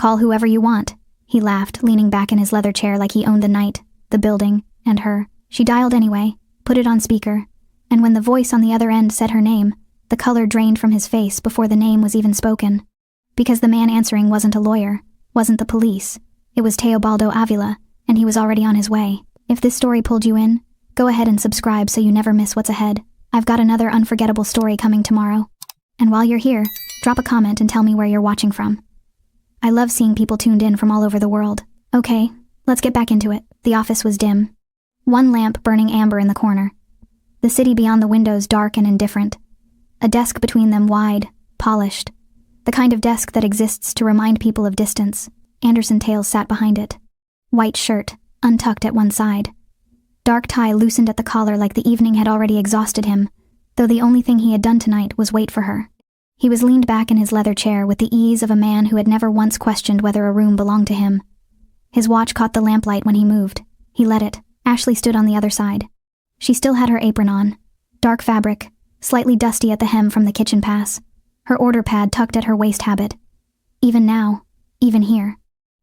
Call whoever you want. He laughed, leaning back in his leather chair like he owned the night, the building, and her. She dialed anyway, put it on speaker, and when the voice on the other end said her name, the color drained from his face before the name was even spoken. Because the man answering wasn't a lawyer, wasn't the police. It was Teobaldo Avila, and he was already on his way. If this story pulled you in, go ahead and subscribe so you never miss what's ahead. I've got another unforgettable story coming tomorrow. And while you're here, drop a comment and tell me where you're watching from. I love seeing people tuned in from all over the world. Okay, let's get back into it. The office was dim. One lamp burning amber in the corner. The city beyond the windows dark and indifferent. A desk between them wide, polished. The kind of desk that exists to remind people of distance. Anderson Tales sat behind it. White shirt, untucked at one side. Dark tie loosened at the collar like the evening had already exhausted him, though the only thing he had done tonight was wait for her. He was leaned back in his leather chair with the ease of a man who had never once questioned whether a room belonged to him. His watch caught the lamplight when he moved. He let it. Ashley stood on the other side. She still had her apron on. Dark fabric, slightly dusty at the hem from the kitchen pass. Her order pad tucked at her waist habit. Even now, even here.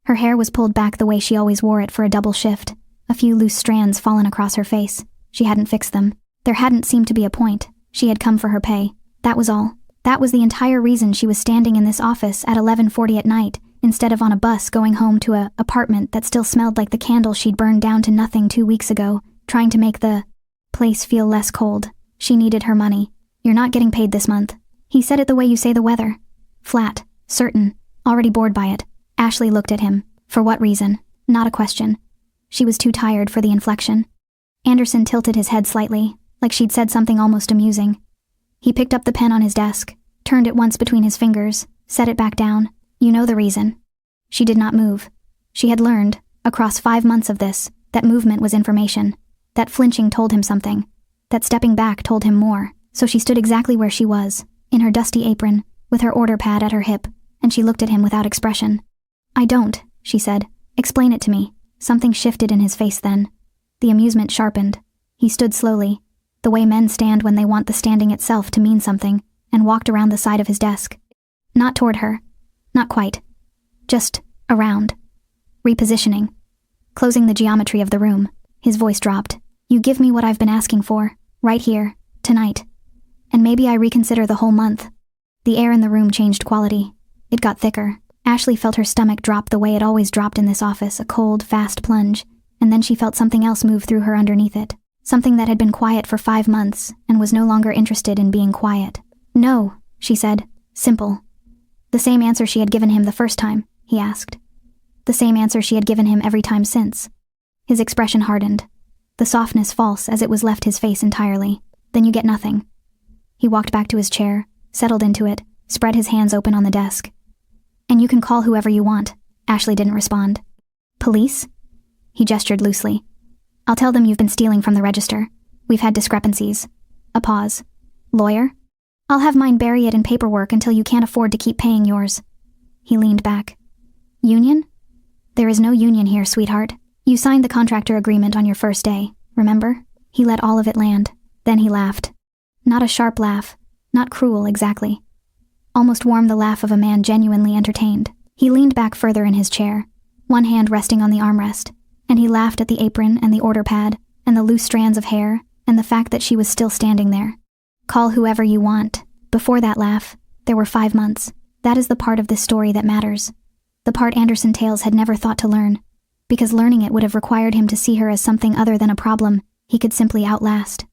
Her hair was pulled back the way she always wore it for a double shift. A few loose strands fallen across her face. She hadn't fixed them. There hadn't seemed to be a point. She had come for her pay. That was all. That was the entire reason she was standing in this office at 11:40 at night, instead of on a bus going home to a apartment that still smelled like the candle she'd burned down to nothing 2 weeks ago, trying to make the place feel less cold. She needed her money. You're not getting paid this month. He said it the way you say the weather. Flat, certain, already bored by it. Ashley looked at him. For what reason? Not a question. She was too tired for the inflection. Anderson tilted his head slightly, like she'd said something almost amusing. He picked up the pen on his desk, turned it once between his fingers, set it back down. You know the reason. She did not move. She had learned, across 5 months of this, that movement was information, that flinching told him something, that stepping back told him more. So she stood exactly where she was, in her dusty apron, with her order pad at her hip, and she looked at him without expression. I don't, she said. Explain it to me. Something shifted in his face then. The amusement sharpened. He stood slowly, the way men stand when they want the standing itself to mean something, and walked around the side of his desk. Not toward her. Not quite. Just around. Repositioning. Closing the geometry of the room. His voice dropped. You give me what I've been asking for, right here, tonight. And maybe I reconsider the whole month. The air in the room changed quality. It got thicker. Ashley felt her stomach drop the way it always dropped in this office, a cold, fast plunge, and then she felt something else move through her underneath it. Something that had been quiet for 5 months and was no longer interested in being quiet. No, she said. Simple. The same answer she had given him the first time, he asked. The same answer she had given him every time since. His expression hardened. The softness false as it was left his face entirely. Then you get nothing. He walked back to his chair, settled into it, spread his hands open on the desk. And you can call whoever you want. Ashley didn't respond. Police? He gestured loosely. I'll tell them you've been stealing from the register. We've had discrepancies. A pause. Lawyer? I'll have mine bury it in paperwork until you can't afford to keep paying yours. He leaned back. Union? There is no union here, sweetheart. You signed the contractor agreement on your first day, remember? He let all of it land. Then he laughed. Not a sharp laugh. Not cruel, exactly. Almost warm the laugh of a man genuinely entertained. He leaned back further in his chair, one hand resting on the armrest, and he laughed at the apron and the order pad, and the loose strands of hair, and the fact that she was still standing there. Call whoever you want. Before that laugh, there were 5 months. That is the part of this story that matters. The part Anderson Tales had never thought to learn, because learning it would have required him to see her as something other than a problem he could simply outlast.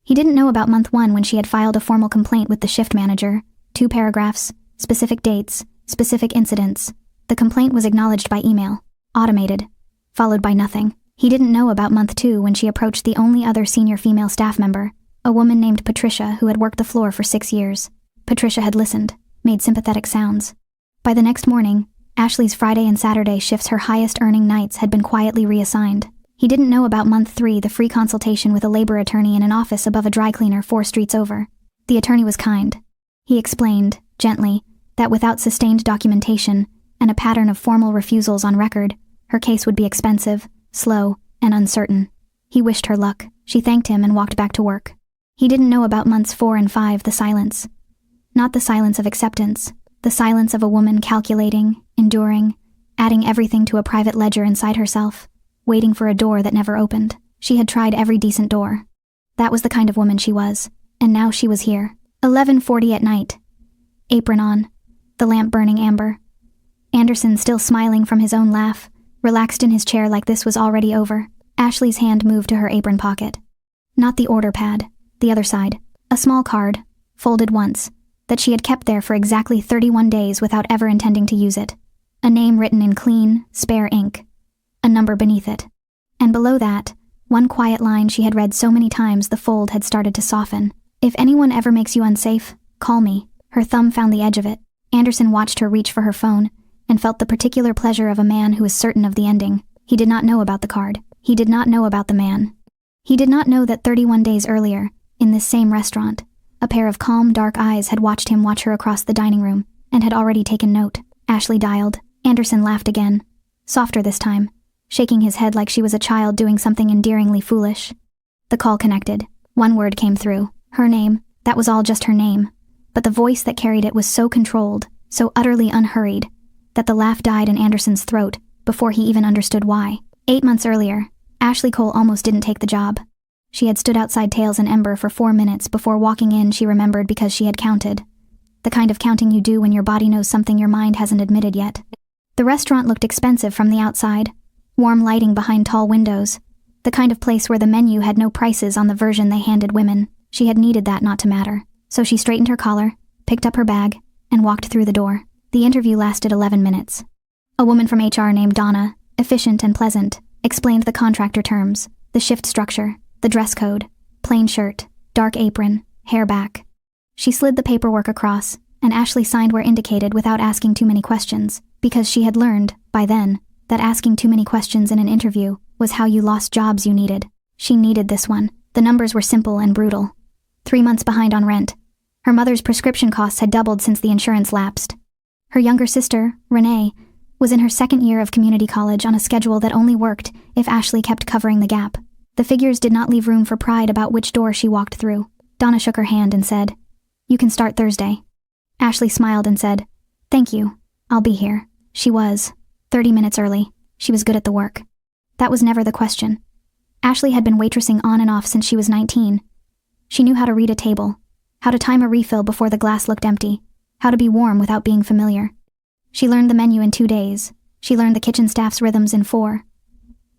He didn't know about month 1 when she had filed a formal complaint with the shift manager. 2 paragraphs, specific dates, specific incidents. The complaint was acknowledged by email, automated, followed by nothing. He didn't know about month 2 when she approached the only other senior female staff member, a woman named Patricia who had worked the floor for 6 years. Patricia had listened, made sympathetic sounds. By the next morning, Ashley's Friday and Saturday shifts, her highest-earning nights, had been quietly reassigned. He didn't know about month 3, the free consultation with a labor attorney in an office above a dry cleaner 4 streets over. The attorney was kind. He explained, gently, that without sustained documentation and a pattern of formal refusals on record, her case would be expensive, slow, and uncertain. He wished her luck. She thanked him and walked back to work. He didn't know about months 4 and 5, the silence. Not the silence of acceptance, the silence of a woman calculating, enduring, adding everything to a private ledger inside herself, waiting for a door that never opened. She had tried every decent door. That was the kind of woman she was, and now she was here. 11:40 at night. Apron on, the lamp burning amber. Anderson, still smiling from his own laugh, relaxed in his chair like this was already over. Ashley's hand moved to her apron pocket. Not the order pad, the other side. A small card, folded once, that she had kept there for exactly 31 days without ever intending to use it. A name written in clean, spare ink. A number beneath it. And below that, one quiet line she had read so many times the fold had started to soften. If anyone ever makes you unsafe, call me. Her thumb found the edge of it. Anderson watched her reach for her phone, and felt the particular pleasure of a man who is certain of the ending. He did not know about the card. He did not know about the man. He did not know that 31 days earlier, in this same restaurant, a pair of calm, dark eyes had watched him watch her across the dining room, and had already taken note. Ashley dialed. Anderson laughed again. Softer this time, shaking his head like she was a child doing something endearingly foolish. The call connected. One word came through. Her name. That was all just her name. But the voice that carried it was so controlled, so utterly unhurried, that the laugh died in Anderson's throat before he even understood why. 8 months earlier, Ashley Cole almost didn't take the job. She had stood outside Tails and Ember for 4 minutes before walking in. She remembered because she had counted. The kind of counting you do when your body knows something your mind hasn't admitted yet. The restaurant looked expensive from the outside. Warm lighting behind tall windows. The kind of place where the menu had no prices on the version they handed women. She had needed that not to matter. So she straightened her collar, picked up her bag, and walked through the door. The interview lasted 11 minutes. A woman from HR named Donna, efficient and pleasant, explained the contractor terms, the shift structure, the dress code, plain shirt, dark apron, hair back. She slid the paperwork across, and Ashley signed where indicated without asking too many questions, because she had learned, by then, that asking too many questions in an interview was how you lost jobs you needed. She needed this one. The numbers were simple and brutal. 3 months behind on rent. Her mother's prescription costs had doubled since the insurance lapsed. Her younger sister, Renee, was in her second year of community college on a schedule that only worked if Ashley kept covering the gap. The figures did not leave room for pride about which door she walked through. Donna shook her hand and said, "You can start Thursday." Ashley smiled and said, "Thank you. I'll be here." She was. 30 minutes early. She was good at the work. That was never the question. Ashley had been waitressing on and off since she was 19. She knew how to read a table, how to time a refill before the glass looked empty, how to be warm without being familiar. She learned the menu in 2 days. She learned the kitchen staff's rhythms in 4.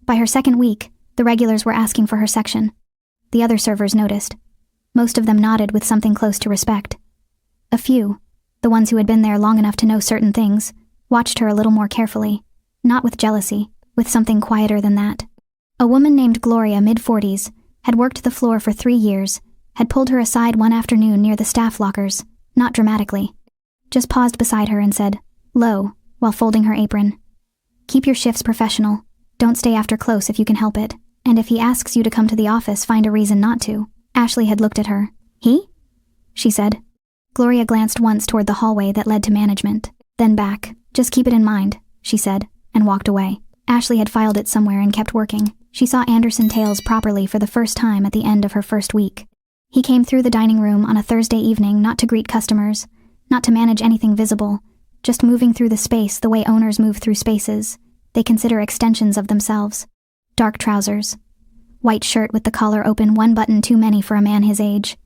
By her second week, the regulars were asking for her section. The other servers noticed. Most of them nodded with something close to respect. A few, the ones who had been there long enough to know certain things, watched her a little more carefully, not with jealousy, with something quieter than that. A woman named Gloria, mid-40s, had worked the floor for 3 years, had pulled her aside one afternoon near the staff lockers, not dramatically, just paused beside her and said, low, while folding her apron, "Keep your shifts professional. Don't stay after close if you can help it, and if he asks you to come to the office, find a reason not to." Ashley had looked at her. "He?" she said. Gloria glanced once toward the hallway that led to management, then back. "Just keep it in mind," she said, and walked away. Ashley had filed it somewhere and kept working. She saw Anderson Tails properly for the first time at the end of her first week. He came through the dining room on a Thursday evening not to greet customers, not to manage anything visible, just moving through the space the way owners move through spaces they consider extensions of themselves. Dark trousers. White shirt with the collar open, 1 button too many for a man his age.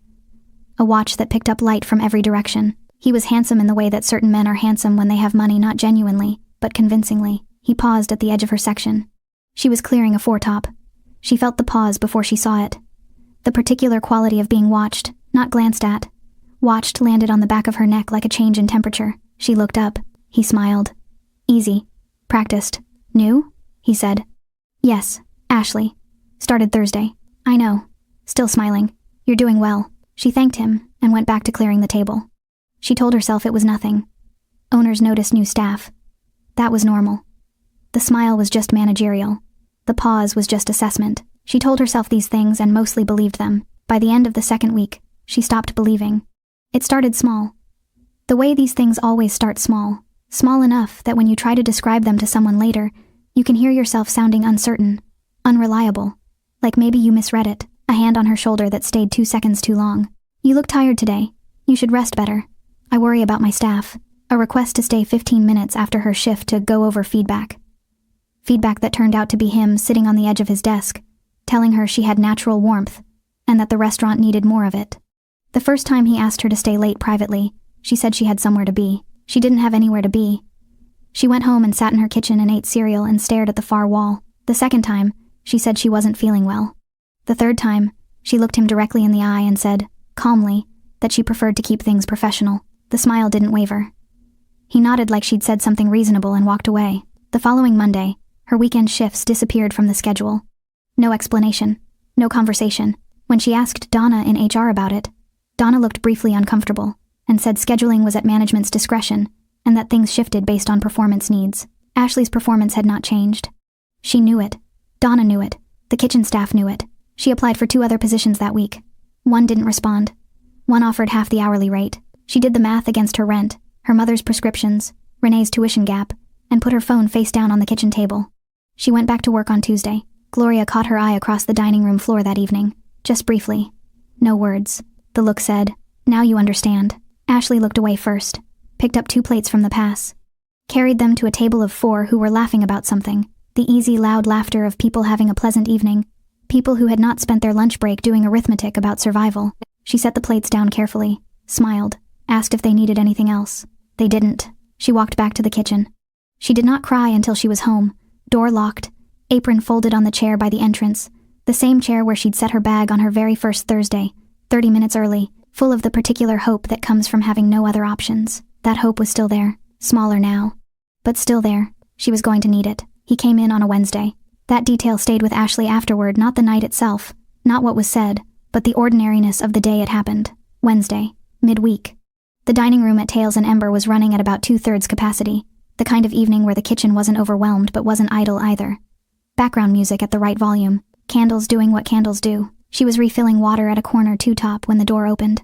A watch that picked up light from every direction. He was handsome in the way that certain men are handsome when they have money, not genuinely, but convincingly. He paused at the edge of her section. She was clearing a foretop. She felt the pause before she saw it. The particular quality of being watched, not glanced at. Watched landed on the back of her neck like a change in temperature. She looked up. He smiled. "Easy. Practiced. New?" he said. "Yes, Ashley. Started Thursday." "I know." Still smiling. "You're doing well." She thanked him and went back to clearing the table. She told herself it was nothing. Owners noticed new staff. That was normal. The smile was just managerial. The pause was just assessment. She told herself these things and mostly believed them. By the end of the second week, she stopped believing. It started small. The way these things always start small. Small enough that when you try to describe them to someone later, you can hear yourself sounding uncertain, unreliable, like maybe you misread it. A hand on her shoulder that stayed 2 seconds too long. "You look tired today. You should rest better. I worry about my staff." A request to stay 15 minutes after her shift to go over feedback. Feedback that turned out to be him sitting on the edge of his desk, telling her she had natural warmth, and that the restaurant needed more of it. The first time he asked her to stay late privately, she said she had somewhere to be. She didn't have anywhere to be. She went home and sat in her kitchen and ate cereal and stared at the far wall. The second time, she said she wasn't feeling well. The third time, she looked him directly in the eye and said, calmly, that she preferred to keep things professional. The smile didn't waver. He nodded like she'd said something reasonable and walked away. The following Monday, her weekend shifts disappeared from the schedule. No explanation. No conversation. When she asked Donna in HR about it, Donna looked briefly uncomfortable and said scheduling was at management's discretion and that things shifted based on performance needs. Ashley's performance had not changed. She knew it. Donna knew it. The kitchen staff knew it. She applied for 2 other positions that week. One didn't respond. One offered half the hourly rate. She did the math against her rent, her mother's prescriptions, Renee's tuition gap, and put her phone face down on the kitchen table. She went back to work on Tuesday. Gloria caught her eye across the dining room floor that evening. Just briefly. No words. The look said, "Now you understand." Ashley looked away first, picked up 2 plates from the pass, carried them to a table of 4 who were laughing about something, the easy, loud laughter of people having a pleasant evening, people who had not spent their lunch break doing arithmetic about survival. She set the plates down carefully, smiled, asked if they needed anything else. They didn't. She walked back to the kitchen. She did not cry until she was home, door locked, apron folded on the chair by the entrance, the same chair where she'd set her bag on her very first Thursday, 30 minutes early, full of the particular hope that comes from having no other options. That hope was still there, smaller now. But still there. She was going to need it. He came in on a Wednesday. That detail stayed with Ashley afterward, not the night itself, not what was said, but the ordinariness of the day it happened. Wednesday, midweek. The dining room at Tails and Ember was running at about 2/3 capacity, the kind of evening where the kitchen wasn't overwhelmed but wasn't idle either. Background music at the right volume, candles doing what candles do. She was refilling water at a corner 2-top when the door opened.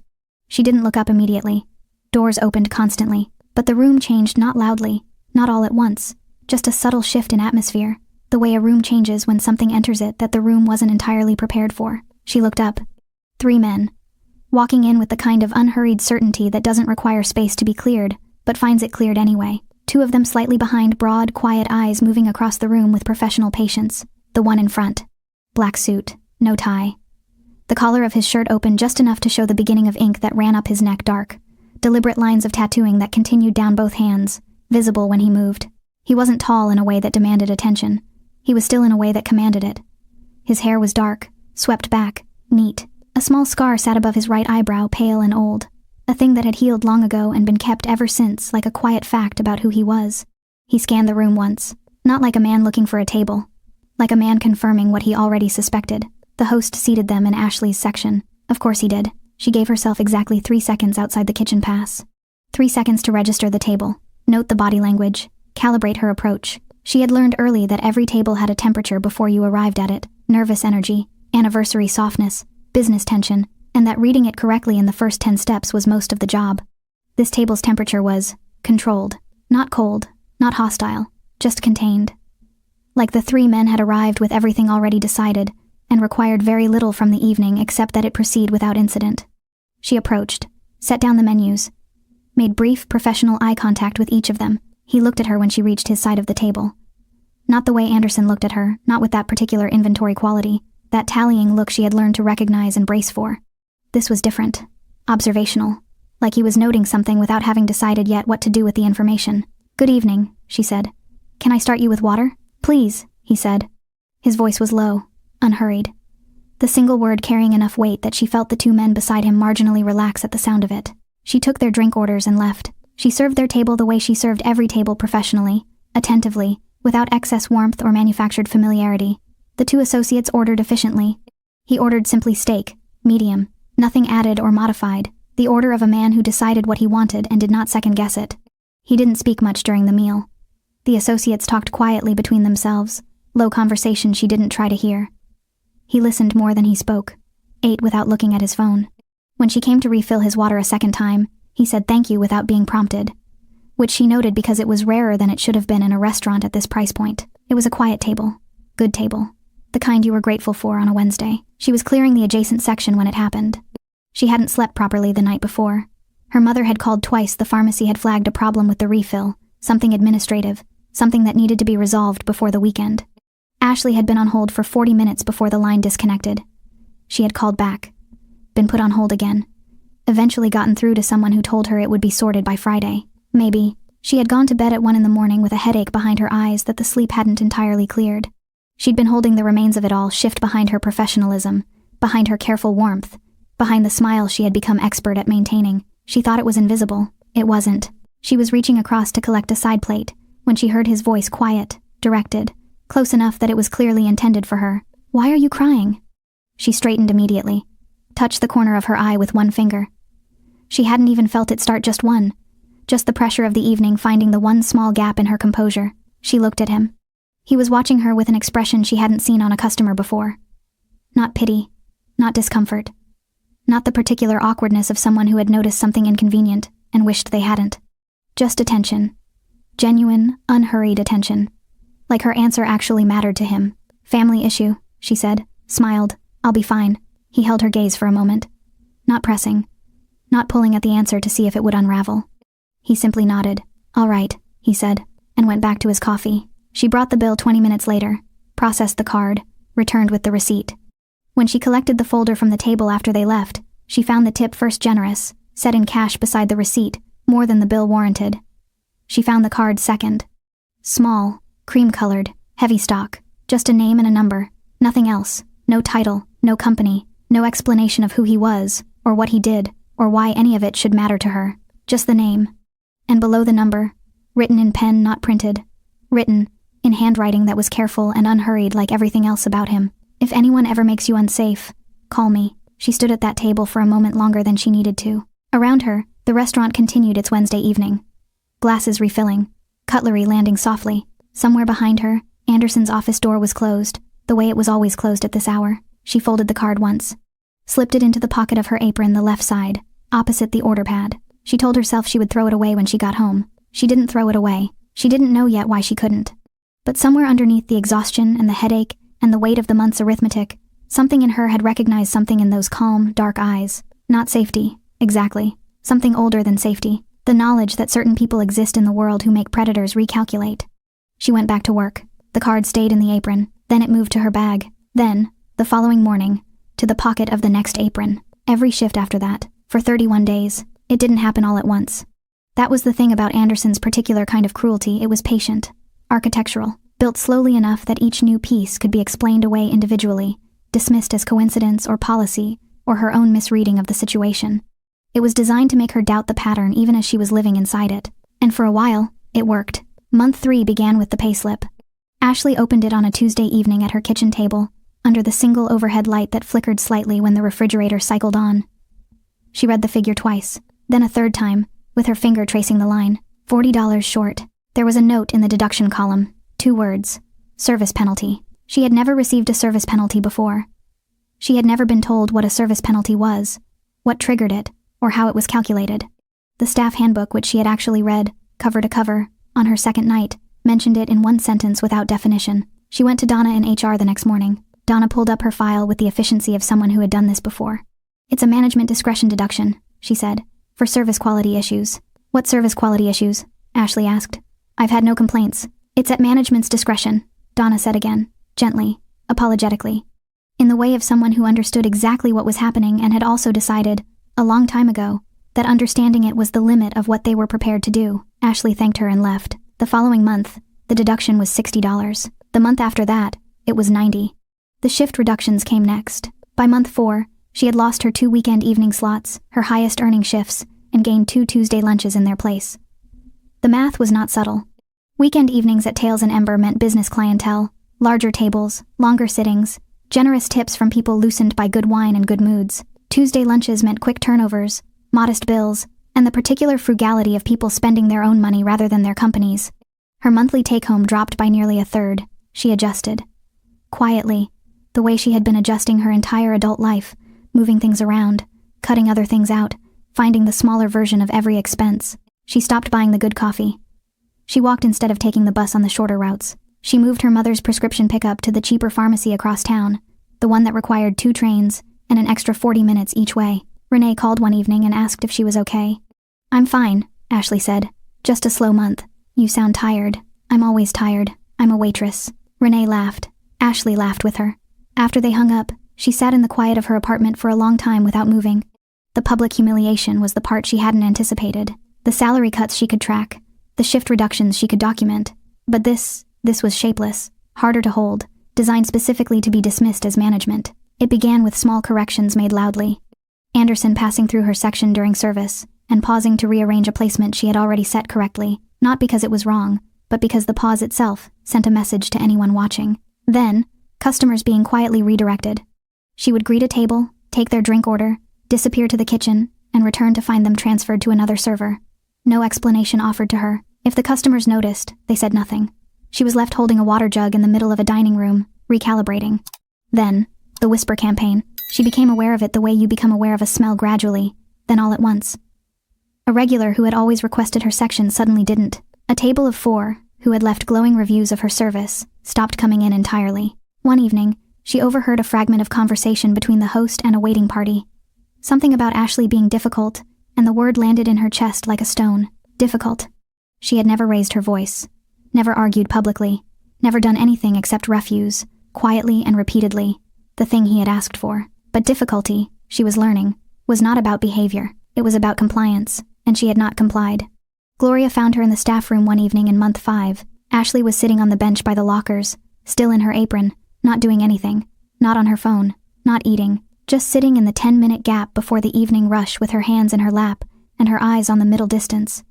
She didn't look up immediately. Doors opened constantly, but the room changed not loudly, not all at once, just a subtle shift in atmosphere, the way a room changes when something enters it that the room wasn't entirely prepared for. She looked up. 3 men. Walking in with the kind of unhurried certainty that doesn't require space to be cleared, but finds it cleared anyway. 2 of them slightly behind, broad, quiet eyes moving across the room with professional patience. The one in front. Black suit, no tie. The collar of his shirt open just enough to show the beginning of ink that ran up his neck dark. Deliberate lines of tattooing that continued down both hands, visible when he moved. He wasn't tall in a way that demanded attention. He was still in a way that commanded it. His hair was dark, swept back, neat. A small scar sat above his right eyebrow, pale and old. A thing that had healed long ago and been kept ever since, like a quiet fact about who he was. He scanned the room once, not like a man looking for a table, like a man confirming what he already suspected. The host seated them in Ashley's section. Of course he did. She gave herself exactly 3 seconds outside the kitchen pass. 3 seconds to register the table, note the body language, calibrate her approach. She had learned early that every table had a temperature before you arrived at it, nervous energy, anniversary softness, business tension, and that reading it correctly in the first 10 steps was most of the job. This table's temperature was controlled, not cold, not hostile, just contained. Like the 3 men had arrived with everything already decided, and required very little from the evening except that it proceed without incident. She approached, set down the menus, made brief, professional eye contact with each of them. He looked at her when she reached his side of the table. Not the way Anderson looked at her, not with that particular inventory quality, that tallying look she had learned to recognize and brace for. This was different, observational, like he was noting something without having decided yet what to do with the information. "Good evening," she said. "Can I start you with water?" "Please," he said. His voice was low, unhurried, the single word carrying enough weight that she felt the 2 men beside him marginally relax at the sound of it. She took their drink orders and left. She served their table the way she served every table, professionally, attentively, without excess warmth or manufactured familiarity. The 2 associates ordered efficiently. He ordered simply steak, medium, nothing added or modified, the order of a man who decided what he wanted and did not second-guess it. He didn't speak much during the meal. The associates talked quietly between themselves, low conversation she didn't try to hear. He listened more than he spoke, ate without looking at his phone. When she came to refill his water a second time, he said thank you without being prompted, which she noted because it was rarer than it should have been in a restaurant at this price point. It was a quiet table, good table, the kind you were grateful for on a Wednesday. She was clearing the adjacent section when it happened. She hadn't slept properly the night before. Her mother had called twice. The pharmacy had flagged a problem with the refill, something administrative, something that needed to be resolved before the weekend. Ashley had been on hold for 40 minutes before the line disconnected. She had called back, been put on hold again, eventually gotten through to someone who told her it would be sorted by Friday. Maybe. She had gone to bed at 1 a.m. with a headache behind her eyes that the sleep hadn't entirely cleared. She'd been holding the remains of it all shift behind her professionalism, behind her careful warmth, behind the smile she had become expert at maintaining. She thought it was invisible. It wasn't. She was reaching across to collect a side plate when she heard his voice, quiet, directed, close enough that it was clearly intended for her. "Why are you crying?" She straightened immediately, touched the corner of her eye with one finger. She hadn't even felt it start, just one. Just the pressure of the evening finding the one small gap in her composure. She looked at him. He was watching her with an expression she hadn't seen on a customer before. Not pity, not discomfort, not the particular awkwardness of someone who had noticed something inconvenient and wished they hadn't. Just attention. Genuine, unhurried attention. Like her answer actually mattered to him. "Family issue," she said, smiled. "I'll be fine." He held her gaze for a moment. Not pressing, not pulling at the answer to see if it would unravel. He simply nodded. "All right," he said, and went back to his coffee. She brought the bill 20 minutes later, processed the card, returned with the receipt. When she collected the folder from the table after they left, she found the tip first generous, set in cash beside the receipt, more than the bill warranted. She found the card second. Small, cream-colored, heavy stock, just a name and a number, nothing else, no title, no company, no explanation of who he was, or what he did, or why any of it should matter to her, just the name. And below the number, written in pen, not printed, written in handwriting that was careful and unhurried like everything else about him. "If anyone ever makes you unsafe, call me." She stood at that table for a moment longer than she needed to. Around her, the restaurant continued its Wednesday evening. Glasses refilling, cutlery landing softly. Somewhere behind her, Anderson's office door was closed, the way it was always closed at this hour. She folded the card once, slipped it into the pocket of her apron, the left side, opposite the order pad. She told herself she would throw it away when she got home. She didn't throw it away. She didn't know yet why she couldn't. But somewhere underneath the exhaustion and the headache and the weight of the month's arithmetic, something in her had recognized something in those calm, dark eyes. Not safety, exactly. Something older than safety. The knowledge that certain people exist in the world who make predators recalculate. She went back to work. The card stayed in the apron. Then it moved to her bag. Then, the following morning, to the pocket of the next apron. Every shift after that, for 31 days. It didn't happen all at once. That was the thing about Anderson's particular kind of cruelty. It was patient, architectural, built slowly enough that each new piece could be explained away individually, dismissed as coincidence or policy, or her own misreading of the situation. It was designed to make her doubt the pattern even as she was living inside it. And for a while, it worked. Month 3 began with the payslip. Ashley opened it on a Tuesday evening at her kitchen table, under the single overhead light that flickered slightly when the refrigerator cycled on. She read the figure twice, then a third time, with her finger tracing the line. $40 short. There was a note in the deduction column. 2 words. Service penalty. She had never received a service penalty before. She had never been told what a service penalty was, what triggered it, or how it was calculated. The staff handbook, which she had actually read, cover to cover, on her second night, mentioned it in one sentence without definition. She went to Donna in HR the next morning. Donna pulled up her file with the efficiency of someone who had done this before. "It's a management discretion deduction," she said, "for service quality issues." "What service quality issues?" Ashley asked. "I've had no complaints." "It's at management's discretion," Donna said again, gently, apologetically, in the way of someone who understood exactly what was happening and had also decided, a long time ago, that understanding it was the limit of what they were prepared to do. Ashley thanked her and left. The following month, the deduction was $60. The month after that, it was $90. The shift reductions came next. By month 4, she had lost her 2 weekend evening slots, her highest earning shifts, and gained 2 Tuesday lunches in their place. The math was not subtle. Weekend evenings at Tails and Ember meant business clientele, larger tables, longer sittings, generous tips from people loosened by good wine and good moods. Tuesday lunches meant quick turnovers, modest bills, and the particular frugality of people spending their own money rather than their company's. Her monthly take-home dropped by nearly a third. She adjusted. Quietly, the way she had been adjusting her entire adult life, moving things around, cutting other things out, finding the smaller version of every expense. She stopped buying the good coffee. She walked instead of taking the bus on the shorter routes. She moved her mother's prescription pickup to the cheaper pharmacy across town, the one that required 2 trains and an extra 40 minutes each way. Renee called one evening and asked if she was okay. I'm fine, Ashley said. Just a slow month. You sound tired. I'm always tired. I'm a waitress. Renee laughed. Ashley laughed with her. After they hung up, she sat in the quiet of her apartment for a long time without moving. The public humiliation was the part she hadn't anticipated. The salary cuts she could track. The shift reductions she could document. But this was shapeless, harder to hold, designed specifically to be dismissed as management. It began with small corrections made loudly. Anderson passing through her section during service, and pausing to rearrange a placement she had already set correctly, not because it was wrong, but because the pause itself sent a message to anyone watching. Then, customers being quietly redirected. She would greet a table, take their drink order, disappear to the kitchen, and return to find them transferred to another server. No explanation offered to her. If the customers noticed, they said nothing. She was left holding a water jug in the middle of a dining room, recalibrating. Then, the whisper campaign. She became aware of it the way you become aware of a smell gradually, then all at once. A regular who had always requested her section suddenly didn't. A table of 4, who had left glowing reviews of her service, stopped coming in entirely. One evening, she overheard a fragment of conversation between the host and a waiting party. Something about Ashley being difficult, and the word landed in her chest like a stone. Difficult. She had never raised her voice, never argued publicly, never done anything except refuse, quietly and repeatedly, the thing he had asked for. But difficulty, she was learning, was not about behavior. It was about compliance, and she had not complied. Gloria found her in the staff room one evening in month 5. Ashley was sitting on the bench by the lockers, still in her apron, not doing anything, not on her phone, not eating, just sitting in the 10-minute gap before the evening rush with her hands in her lap and her eyes on the middle distance.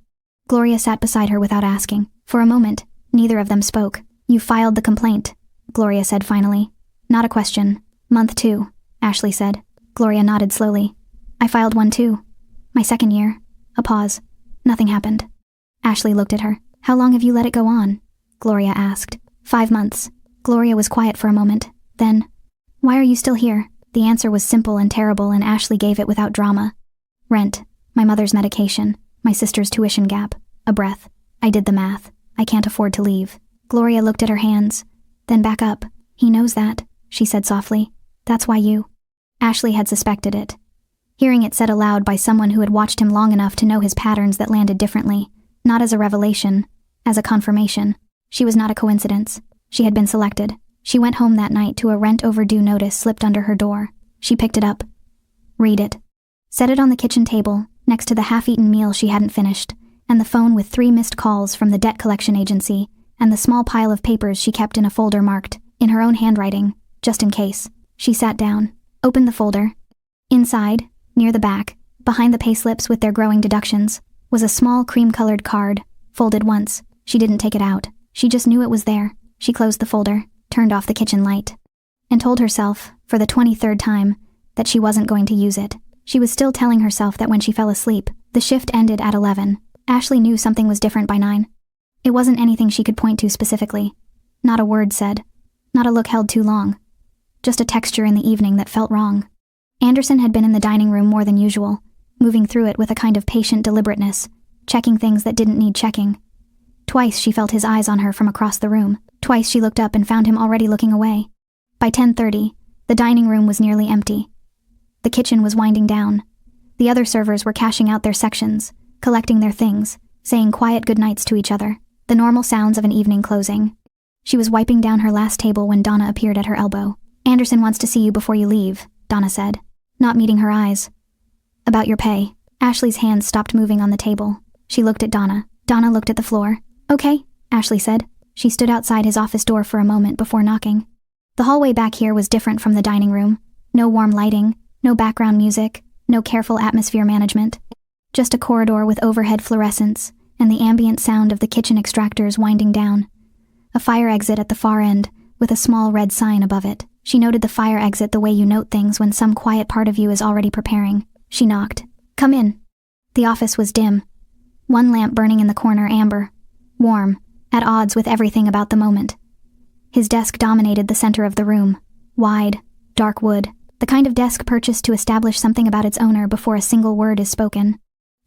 Gloria sat beside her without asking. For a moment, neither of them spoke. You filed the complaint, Gloria said finally. Not a question. Month 2, Ashley said. Gloria nodded slowly. I filed one too. My second year. A pause. Nothing happened. Ashley looked at her. How long have you let it go on? Gloria asked. 5 months. Gloria was quiet for a moment. Then, why are you still here? The answer was simple and terrible, and Ashley gave it without drama. Rent. My mother's medication. My sister's tuition gap. A breath. I did the math. I can't afford to leave. Gloria looked at her hands. Then back up. He knows that, she said softly. That's why you... Ashley had suspected it. Hearing it said aloud by someone who had watched him long enough to know his patterns that landed differently, not as a revelation, as a confirmation. She was not a coincidence. She had been selected. She went home that night to a rent overdue notice slipped under her door. She picked it up. Read it. Set it on the kitchen table, next to the half-eaten meal she hadn't finished, and the phone with 3 missed calls from the debt collection agency, and the small pile of papers she kept in a folder marked, in her own handwriting, just in case. She sat down, opened the folder. Inside, near the back, behind the payslips with their growing deductions, was a small cream-colored card, folded once. She didn't take it out. She just knew it was there. She closed the folder, turned off the kitchen light, and told herself, for the 23rd time, that she wasn't going to use it. She was still telling herself that when she fell asleep, the shift ended at 11. Ashley knew something was different by 9. It wasn't anything she could point to specifically. Not a word said. Not a look held too long. Just a texture in the evening that felt wrong. Anderson had been in the dining room more than usual, moving through it with a kind of patient deliberateness, checking things that didn't need checking. Twice she felt his eyes on her from across the room. Twice she looked up and found him already looking away. By 10:30, the dining room was nearly empty. The kitchen was winding down. The other servers were cashing out their sections, collecting their things, saying quiet goodnights to each other, the normal sounds of an evening closing. She was wiping down her last table when Donna appeared at her elbow. Anderson wants to see you before you leave, Donna said, not meeting her eyes. About your pay. Ashley's hands stopped moving on the table. She looked at Donna. Donna looked at the floor. Okay, Ashley said. She stood outside his office door for a moment before knocking. The hallway back here was different from the dining room. No warm lighting, no background music, no careful atmosphere management. Just a corridor with overhead fluorescents and the ambient sound of the kitchen extractors winding down. A fire exit at the far end, with a small red sign above it. She noted the fire exit the way you note things when some quiet part of you is already preparing. She knocked. Come in. The office was dim. One lamp burning in the corner amber. Warm, at odds with everything about the moment. His desk dominated the center of the room. Wide, dark wood. The kind of desk purchased to establish something about its owner before a single word is spoken.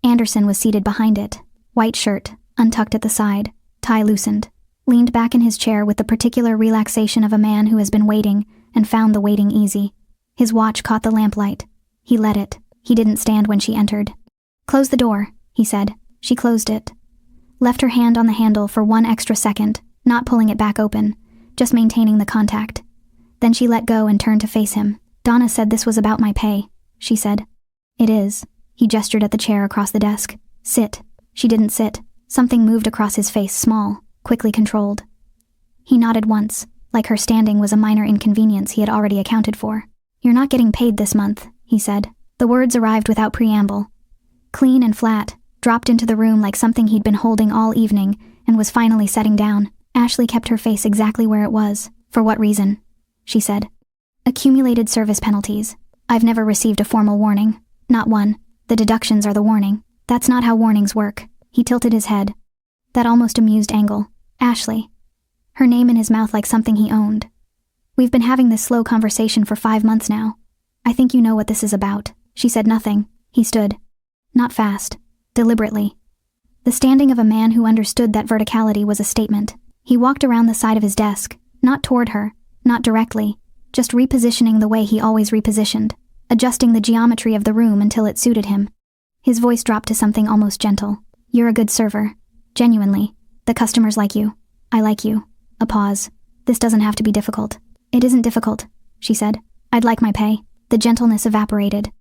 Anderson was seated behind it. White shirt, untucked at the side, tie loosened. Leaned back in his chair with the particular relaxation of a man who has been waiting and found the waiting easy. His watch caught the lamplight. He let it. He didn't stand when she entered. Close the door, he said. She closed it. Left her hand on the handle for 1 extra second, not pulling it back open, just maintaining the contact. Then she let go and turned to face him. Donna said this was about my pay, she said. It is. He gestured at the chair across the desk. Sit. She didn't sit. Something moved across his face, small, quickly controlled. He nodded once, like her standing was a minor inconvenience he had already accounted for. You're not getting paid this month, he said. The words arrived without preamble. Clean and flat, dropped into the room like something he'd been holding all evening and was finally setting down. Ashley kept her face exactly where it was. For what reason? She said. Accumulated service penalties. I've never received a formal warning. Not one. The deductions are the warning. That's not how warnings work. He tilted his head. That almost amused angle. Ashley. Her name in his mouth like something he owned. We've been having this slow conversation for 5 months now. I think you know what this is about. She said nothing. He stood. Not fast. Deliberately. The standing of a man who understood that verticality was a statement. He walked around the side of his desk, not toward her, not directly, just repositioning the way he always repositioned, adjusting the geometry of the room until it suited him. His voice dropped to something almost gentle. You're a good server. Genuinely. The customers like you. I like you. A pause. This doesn't have to be difficult. It isn't difficult, she said. I'd like my pay. The gentleness evaporated.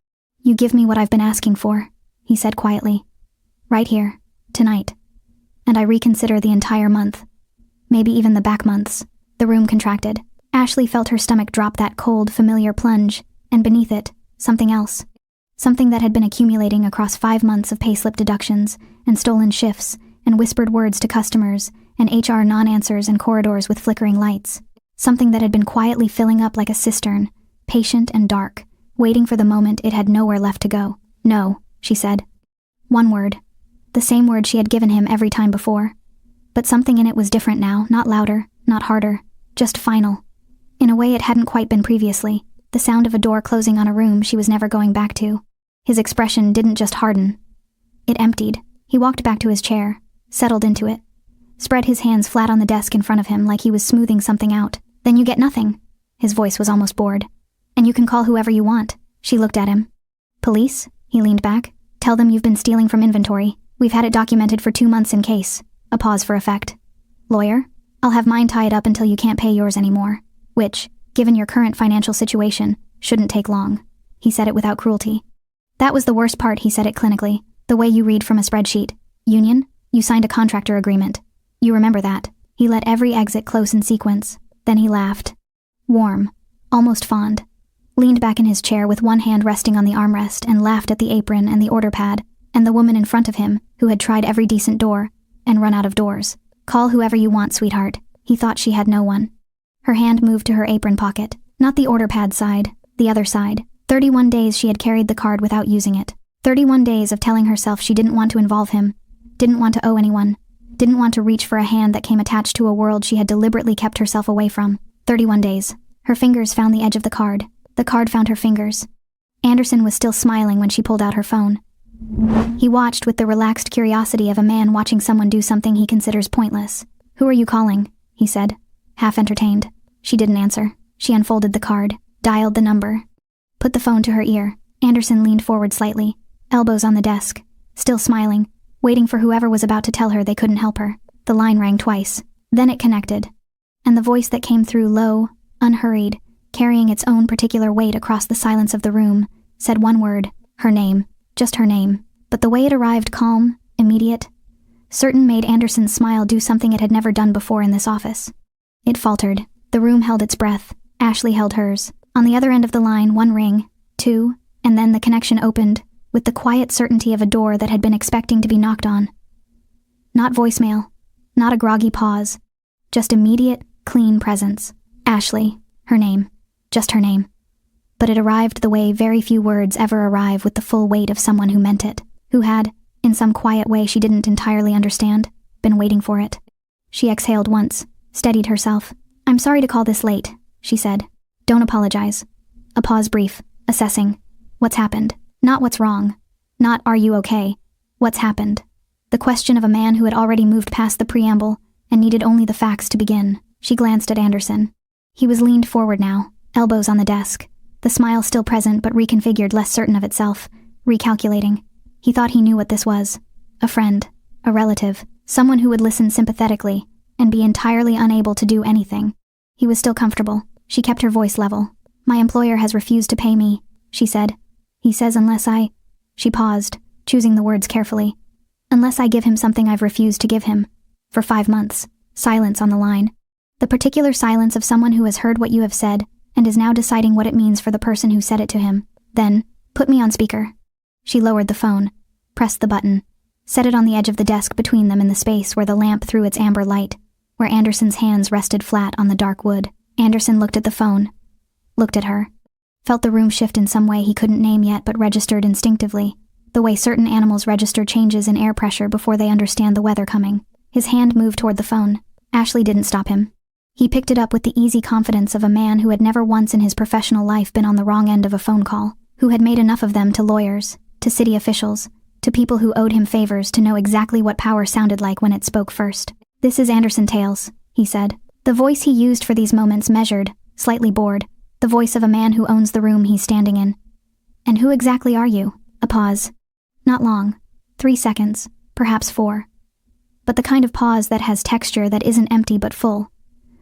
You give me what I've been asking for, he said quietly. Right here. Tonight. And I reconsider the entire month. Maybe even the back months. The room contracted. Ashley felt her stomach drop that cold, familiar plunge, and beneath it, something else. Something that had been accumulating across 5 months of payslip deductions, and stolen shifts, and whispered words to customers, and HR non-answers and corridors with flickering lights. Something that had been quietly filling up like a cistern, patient and dark, waiting for the moment it had nowhere left to go. No, she said. One word. The same word she had given him every time before. But something in it was different now, not louder, not harder, just final. In a way it hadn't quite been previously, the sound of a door closing on a room she was never going back to. His expression didn't just harden. It emptied. He walked back to his chair, settled into it, spread his hands flat on the desk in front of him like he was smoothing something out. Then you get nothing. His voice was almost bored. And you can call whoever you want. She looked at him. Police? He leaned back. Tell them you've been stealing from inventory. We've had it documented for 2 months in case. A pause for effect. Lawyer? I'll have mine tied up until you can't pay yours anymore. Which, given your current financial situation, shouldn't take long. He said it without cruelty. That was the worst part, he said it clinically. The way you read from a spreadsheet. Union? You signed a contractor agreement. You remember that. He let every exit close in sequence. Then he laughed. Warm. Almost fond. Leaned back in his chair with one hand resting on the armrest and laughed at the apron and the order pad, and the woman in front of him, who had tried every decent door, and run out of doors. Call whoever you want, sweetheart. He thought she had no one. Her hand moved to her apron pocket. Not the order pad side, the other side. 31 days she had carried the card without using it. 31 days of telling herself she didn't want to involve him, didn't want to owe anyone, didn't want to reach for a hand that came attached to a world she had deliberately kept herself away from. 31 days. Her fingers found the edge of the card. The card found her fingers. Anderson was still smiling when she pulled out her phone. He watched with the relaxed curiosity of a man watching someone do something he considers pointless. Who are you calling? He said, half entertained. She didn't answer. She unfolded the card, dialed the number. Put the phone to her ear. Anderson leaned forward slightly, elbows on the desk, still smiling, waiting for whoever was about to tell her they couldn't help her. The line rang twice. Then it connected. And the voice that came through low, unhurried, carrying its own particular weight across the silence of the room, said one word, her name, just her name. But the way it arrived calm, immediate, certain made Anderson's smile do something it had never done before in this office. It faltered. The room held its breath. Ashley held hers. On the other end of the line, 1 ring, 2, and then the connection opened, with the quiet certainty of a door that had been expecting to be knocked on. Not voicemail, not a groggy pause, just immediate, clean presence. Ashley, her name, just her name. But it arrived the way very few words ever arrive with the full weight of someone who meant it, who had, in some quiet way she didn't entirely understand, been waiting for it. She exhaled once, steadied herself. I'm sorry to call this late, she said. Don't apologize. A pause brief, assessing. What's happened? Not what's wrong. Not are you okay? What's happened? The question of a man who had already moved past the preamble and needed only the facts to begin. She glanced at Anderson. He was leaned forward now, elbows on the desk, the smile still present but reconfigured, less certain of itself, recalculating. He thought he knew what this was. A friend, a relative, someone who would listen sympathetically and be entirely unable to do anything. He was still comfortable. She kept her voice level. "My employer has refused to pay me," she said. "He says unless I—" She paused, choosing the words carefully. "Unless I give him something I've refused to give him. For 5 months." Silence on the line. The particular silence of someone who has heard what you have said and is now deciding what it means for the person who said it to him. Then, "Put me on speaker." She lowered the phone, pressed the button, set it on the edge of the desk between them in the space where the lamp threw its amber light, where Anderson's hands rested flat on the dark wood. Anderson looked at the phone, looked at her, felt the room shift in some way he couldn't name yet but registered instinctively, the way certain animals register changes in air pressure before they understand the weather coming. His hand moved toward the phone. Ashley didn't stop him. He picked it up with the easy confidence of a man who had never once in his professional life been on the wrong end of a phone call, who had made enough of them to lawyers, to city officials, to people who owed him favors to know exactly what power sounded like when it spoke first. "This is Anderson Tales," he said. The voice he used for these moments measured, slightly bored, the voice of a man who owns the room he's standing in. "And who exactly are you?" A pause. Not long. 3 seconds, perhaps 4. But the kind of pause that has texture that isn't empty but full.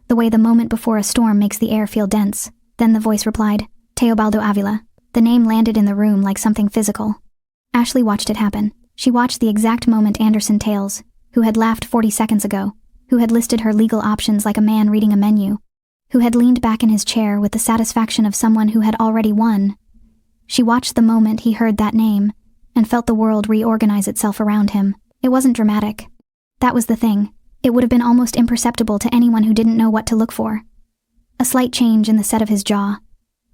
The way the moment before a storm makes the air feel dense. Then the voice replied, "Teobaldo Avila." The name landed in the room like something physical. Ashley watched it happen. She watched the exact moment Anderson Tales, who had laughed 40 seconds ago, who had listed her legal options like a man reading a menu, who had leaned back in his chair with the satisfaction of someone who had already won. She watched the moment he heard that name, and felt the world reorganize itself around him. It wasn't dramatic. That was the thing. It would have been almost imperceptible to anyone who didn't know what to look for. A slight change in the set of his jaw.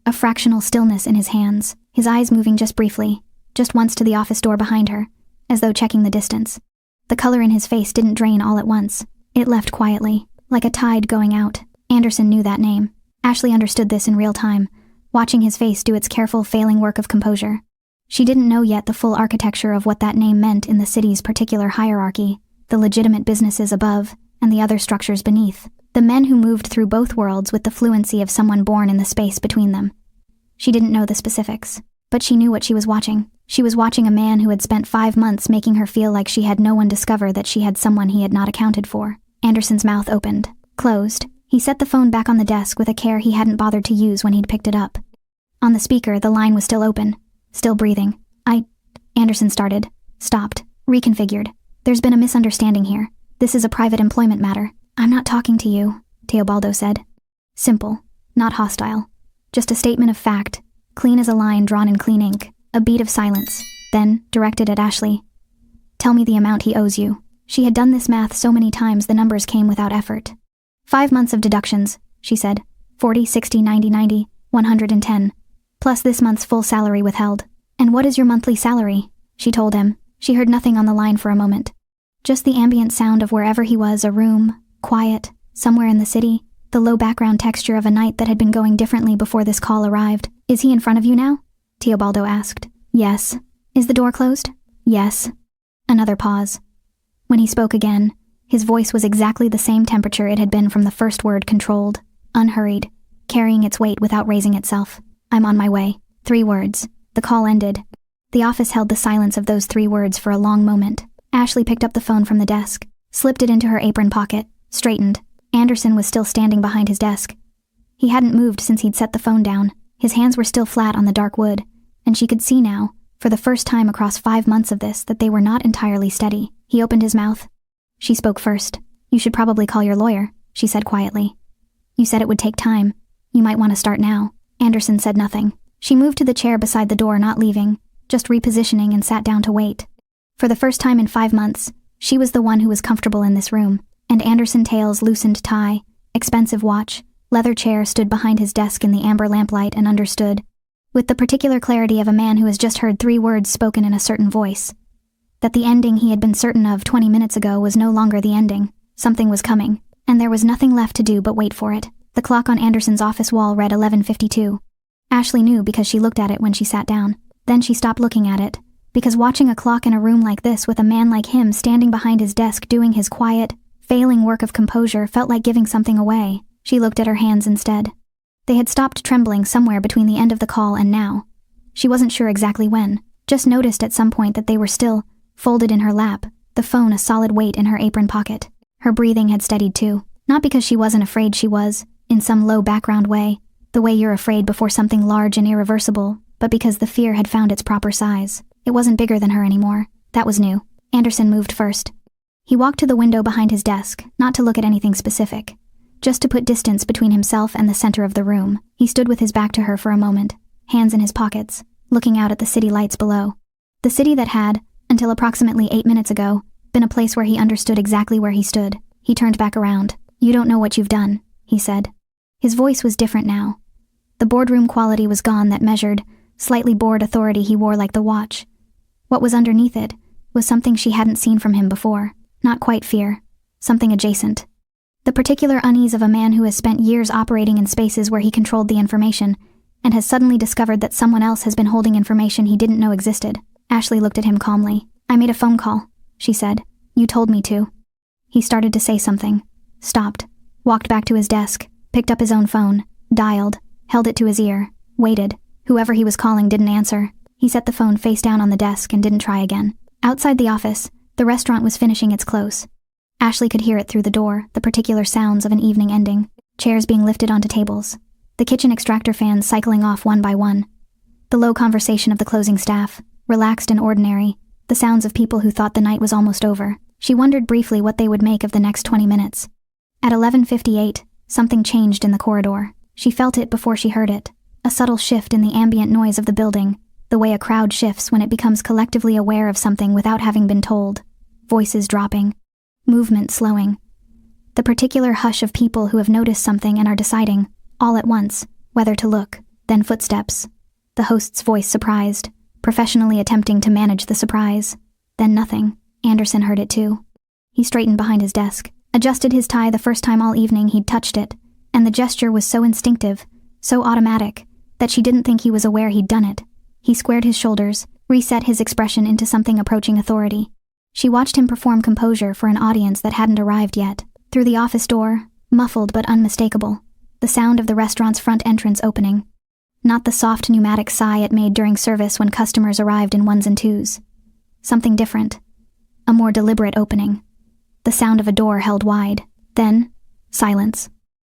A fractional stillness in his hands, his eyes moving just briefly, just once to the office door behind her, as though checking the distance. The color in his face didn't drain all at once. It left quietly, like a tide going out. Anderson knew that name. Ashley understood this in real time, watching his face do its careful, failing work of composure. She didn't know yet the full architecture of what that name meant in the city's particular hierarchy, the legitimate businesses above, and the other structures beneath, the men who moved through both worlds with the fluency of someone born in the space between them. She didn't know the specifics, but she knew what she was watching. She was watching a man who had spent 5 months making her feel like she had no one discover that she had someone he had not accounted for. Anderson's mouth opened, closed. He set the phone back on the desk with a care he hadn't bothered to use when he'd picked it up. On the speaker, the line was still open, still breathing. Anderson started, stopped, reconfigured. "There's been a misunderstanding here. This is a private employment matter." "I'm not talking to you," Teobaldo said. Simple, not hostile. Just a statement of fact, clean as a line drawn in clean ink. A beat of silence, then, directed at Ashley. "Tell me the amount he owes you." She had done this math so many times the numbers came without effort. 5 months of deductions, she said. 40, 60, 90, 90, 110. Plus this month's full salary withheld. "And what is your monthly salary?" She told him. She heard nothing on the line for a moment. Just the ambient sound of wherever he was, a room, quiet, somewhere in the city, the low background texture of a night that had been going differently before this call arrived. "Is he in front of you now?" Teobaldo asked. "Yes." "Is the door closed?" "Yes." Another pause. When he spoke again, his voice was exactly the same temperature it had been from the first word, controlled, unhurried, carrying its weight without raising itself. "I'm on my way." 3 words. The call ended. The office held the silence of those 3 words for a long moment. Ashley picked up the phone from the desk, slipped it into her apron pocket, straightened. Anderson was still standing behind his desk. He hadn't moved since he'd set the phone down. His hands were still flat on the dark wood, and she could see now, for the first time across 5 months of this, that they were not entirely steady. He opened his mouth. She spoke first. "You should probably call your lawyer," she said quietly. "You said it would take time. You might want to start now." Anderson said nothing. She moved to the chair beside the door, not leaving, just repositioning, and sat down to wait. For the first time in 5 months, she was the one who was comfortable in this room, and Anderson Tales' loosened tie, expensive watch, leather chair stood behind his desk in the amber lamplight and understood, with the particular clarity of a man who has just heard 3 words spoken in a certain voice, that the ending he had been certain of 20 minutes ago was no longer the ending. Something was coming, and there was nothing left to do but wait for it. The clock on Anderson's office wall read 11:52. Ashley knew because she looked at it when she sat down. Then she stopped looking at it, because watching a clock in a room like this with a man like him standing behind his desk doing his quiet, failing work of composure felt like giving something away. She looked at her hands instead. They had stopped trembling somewhere between the end of the call and now. She wasn't sure exactly when, just noticed at some point that they were still, folded in her lap, the phone a solid weight in her apron pocket. Her breathing had steadied too, not because she wasn't afraid she was, in some low background way, the way you're afraid before something large and irreversible, but because the fear had found its proper size. It wasn't bigger than her anymore. That was new. Anderson moved first. He walked to the window behind his desk, not to look at anything specific, just to put distance between himself and the center of the room. He stood with his back to her for a moment, hands in his pockets, looking out at the city lights below. The city that had, until approximately 8 minutes ago, been a place where he understood exactly where he stood. He turned back around. "You don't know what you've done," he said. His voice was different now. The boardroom quality was gone, that measured, slightly bored authority he wore like the watch. What was underneath it was something she hadn't seen from him before. Not quite fear. Something adjacent. The particular unease of a man who has spent years operating in spaces where he controlled the information, and has suddenly discovered that someone else has been holding information he didn't know existed. Ashley looked at him calmly. "I made a phone call," she said. "You told me to." He started to say something, stopped, walked back to his desk, picked up his own phone, dialed, held it to his ear, waited. Whoever he was calling didn't answer. He set the phone face down on the desk and didn't try again. Outside the office, the restaurant was finishing its close. Ashley could hear it through the door, the particular sounds of an evening ending. Chairs being lifted onto tables. The kitchen extractor fans cycling off one by one. The low conversation of the closing staff, relaxed and ordinary. The sounds of people who thought the night was almost over. She wondered briefly what they would make of the next 20 minutes. At 11:58, something changed in the corridor. She felt it before she heard it. A subtle shift in the ambient noise of the building, the way a crowd shifts when it becomes collectively aware of something without having been told. Voices dropping. Movement slowing. The particular hush of people who have noticed something and are deciding, all at once, whether to look. Then footsteps. The host's voice surprised, professionally attempting to manage the surprise. Then nothing. Anderson heard it too. He straightened behind his desk, adjusted his tie the first time all evening he'd touched it, and the gesture was so instinctive, so automatic, that she didn't think he was aware he'd done it. He squared his shoulders, reset his expression into something approaching authority. She watched him perform composure for an audience that hadn't arrived yet. Through the office door, muffled but unmistakable, the sound of the restaurant's front entrance opening. Not the soft pneumatic sigh it made during service when customers arrived in ones and twos. Something different. A more deliberate opening. The sound of a door held wide. Then, silence.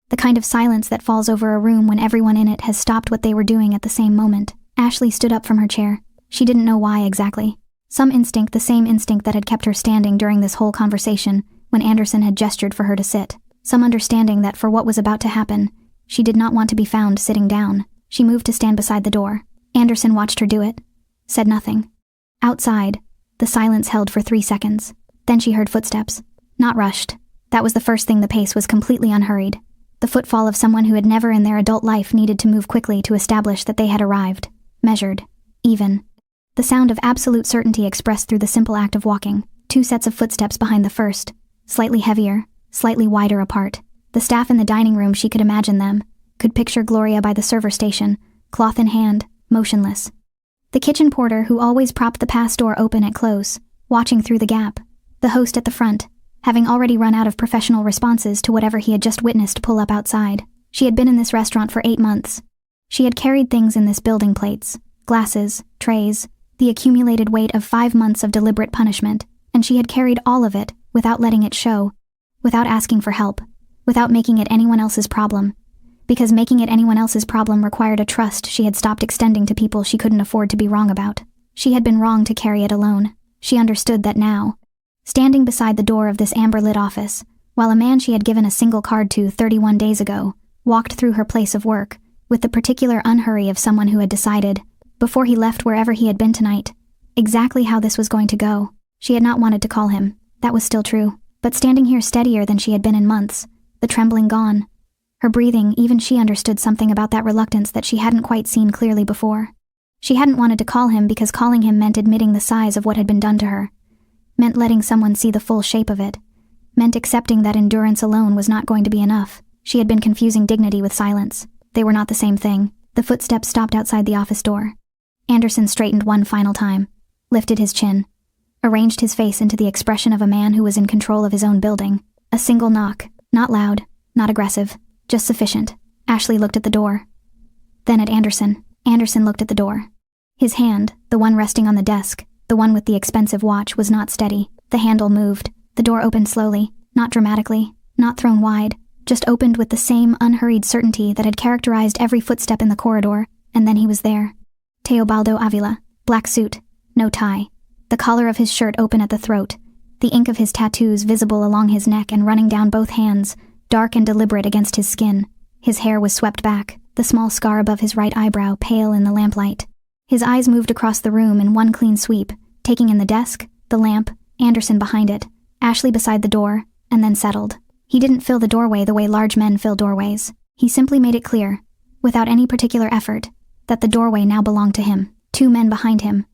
The kind of silence that falls over a room when everyone in it has stopped what they were doing at the same moment. Ashley stood up from her chair. She didn't know why exactly. Some instinct, the same instinct that had kept her standing during this whole conversation when Anderson had gestured for her to sit. Some understanding that for what was about to happen, she did not want to be found sitting down. She moved to stand beside the door. Anderson watched her do it. Said nothing. Outside, the silence held for 3 seconds. Then she heard footsteps. Not rushed. That was the first thing. The pace was completely unhurried. The footfall of someone who had never in their adult life needed to move quickly to establish that they had arrived. Measured. Even. The sound of absolute certainty expressed through the simple act of walking. 2 sets of footsteps behind the first. Slightly heavier, slightly wider apart. The staff in the dining room, she could imagine them. Could picture Gloria by the server station, cloth in hand, motionless. The kitchen porter who always propped the pass door open at close, watching through the gap. The host at the front, having already run out of professional responses to whatever he had just witnessed pull up outside. She had been in this restaurant for 8 months. She had carried things in this building: plates, glasses, trays, the accumulated weight of 5 months of deliberate punishment, and she had carried all of it without letting it show, without asking for help, without making it anyone else's problem. Because making it anyone else's problem required a trust she had stopped extending to people she couldn't afford to be wrong about. She had been wrong to carry it alone. She understood that now. Standing beside the door of this amber-lit office, while a man she had given a single card to 31 days ago walked through her place of work, with the particular unhurry of someone who had decided, before he left wherever he had been tonight, exactly how this was going to go. She had not wanted to call him. That was still true. But standing here steadier than she had been in months, the trembling gone. Her breathing, even she understood something about that reluctance that she hadn't quite seen clearly before. She hadn't wanted to call him because calling him meant admitting the size of what had been done to her. Meant letting someone see the full shape of it. Meant accepting that endurance alone was not going to be enough. She had been confusing dignity with silence. They were not the same thing. The footsteps stopped outside the office door. Anderson straightened one final time, lifted his chin, arranged his face into the expression of a man who was in control of his own building. A single knock, not loud, not aggressive, just sufficient. Ashley looked at the door. Then at Anderson. Anderson looked at the door. His hand, the one resting on the desk, the one with the expensive watch, was not steady. The handle moved. The door opened slowly, not dramatically, not thrown wide, just opened with the same unhurried certainty that had characterized every footstep in the corridor, and then he was there. Teobaldo Avila, black suit, no tie, the collar of his shirt open at the throat, the ink of his tattoos visible along his neck and running down both hands, dark and deliberate against his skin. His hair was swept back, the small scar above his right eyebrow pale in the lamplight. His eyes moved across the room in one clean sweep, taking in the desk, the lamp, Anderson behind it, Ashley beside the door, and then settled. He didn't fill the doorway the way large men fill doorways. He simply made it clear, without any particular effort, that the doorway now belonged to him. 2 men behind him.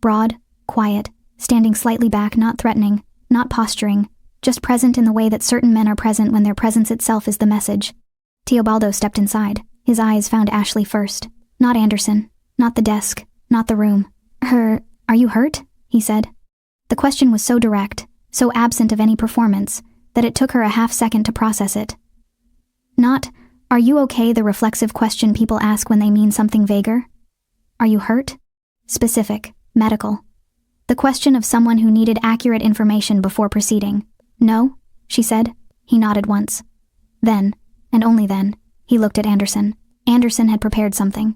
Broad, quiet, standing slightly back, not threatening, not posturing, just present in the way that certain men are present when their presence itself is the message. Teobaldo stepped inside. His eyes found Ashley first. Not Anderson, not the desk, not the room. Are you hurt? He said. The question was so direct, so absent of any performance, that it took her a half-second to process it. Not, are you okay, the reflexive question people ask when they mean something vaguer? Are you hurt? Specific, medical. The question of someone who needed accurate information before proceeding. No, she said. He nodded once. Then, and only then, he looked at Anderson. Anderson had prepared something.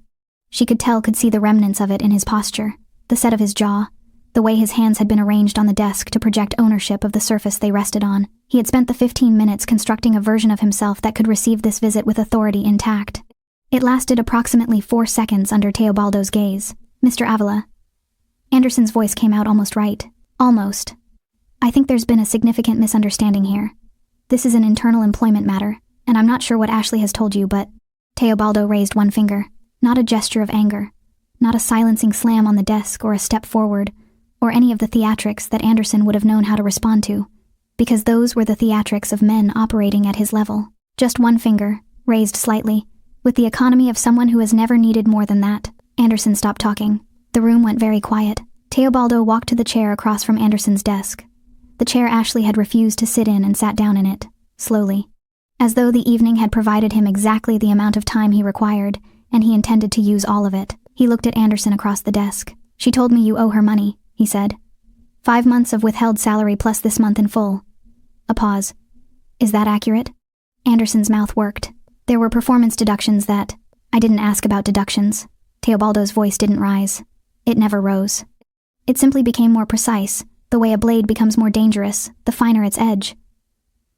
She could see the remnants of it in his posture, the set of his jaw, the way his hands had been arranged on the desk to project ownership of the surface they rested on. He had spent the 15 minutes constructing a version of himself that could receive this visit with authority intact. It lasted approximately 4 seconds under Teobaldo's gaze. Mr. Avila. Anderson's voice came out almost right. Almost. I think there's been a significant misunderstanding here. This is an internal employment matter, and I'm not sure what Ashley has told you, but... Teobaldo raised one finger. Not a gesture of anger. Not a silencing slam on the desk or a step forward, or any of the theatrics that Anderson would have known how to respond to, because those were the theatrics of men operating at his level. Just one finger, raised slightly, with the economy of someone who has never needed more than that. Anderson stopped talking. The room went very quiet. Teobaldo walked to the chair across from Anderson's desk. The chair Ashley had refused to sit in and sat down in it, slowly. As though the evening had provided him exactly the amount of time he required, and he intended to use all of it. He looked at Anderson across the desk. She told me you owe her money, he said. 5 months of withheld salary plus this month in full. A pause. Is that accurate? Anderson's mouth worked. There were performance deductions that... I didn't ask about deductions. Teobaldo's voice didn't rise. It never rose. It simply became more precise, the way a blade becomes more dangerous, the finer its edge.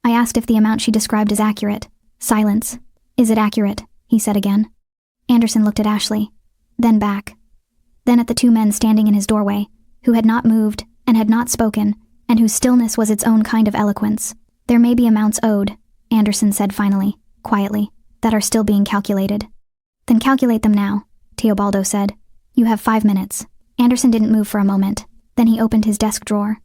I asked if the amount she described is accurate. Silence. Is it accurate? He said again. Anderson looked at Ashley, then back, then at the 2 men standing in his doorway, who had not moved and had not spoken, and whose stillness was its own kind of eloquence. There may be amounts owed, Anderson said finally, quietly, that are still being calculated. Then calculate them now, Teobaldo said. You have 5 minutes. Anderson didn't move for a moment. Then he opened his desk drawer.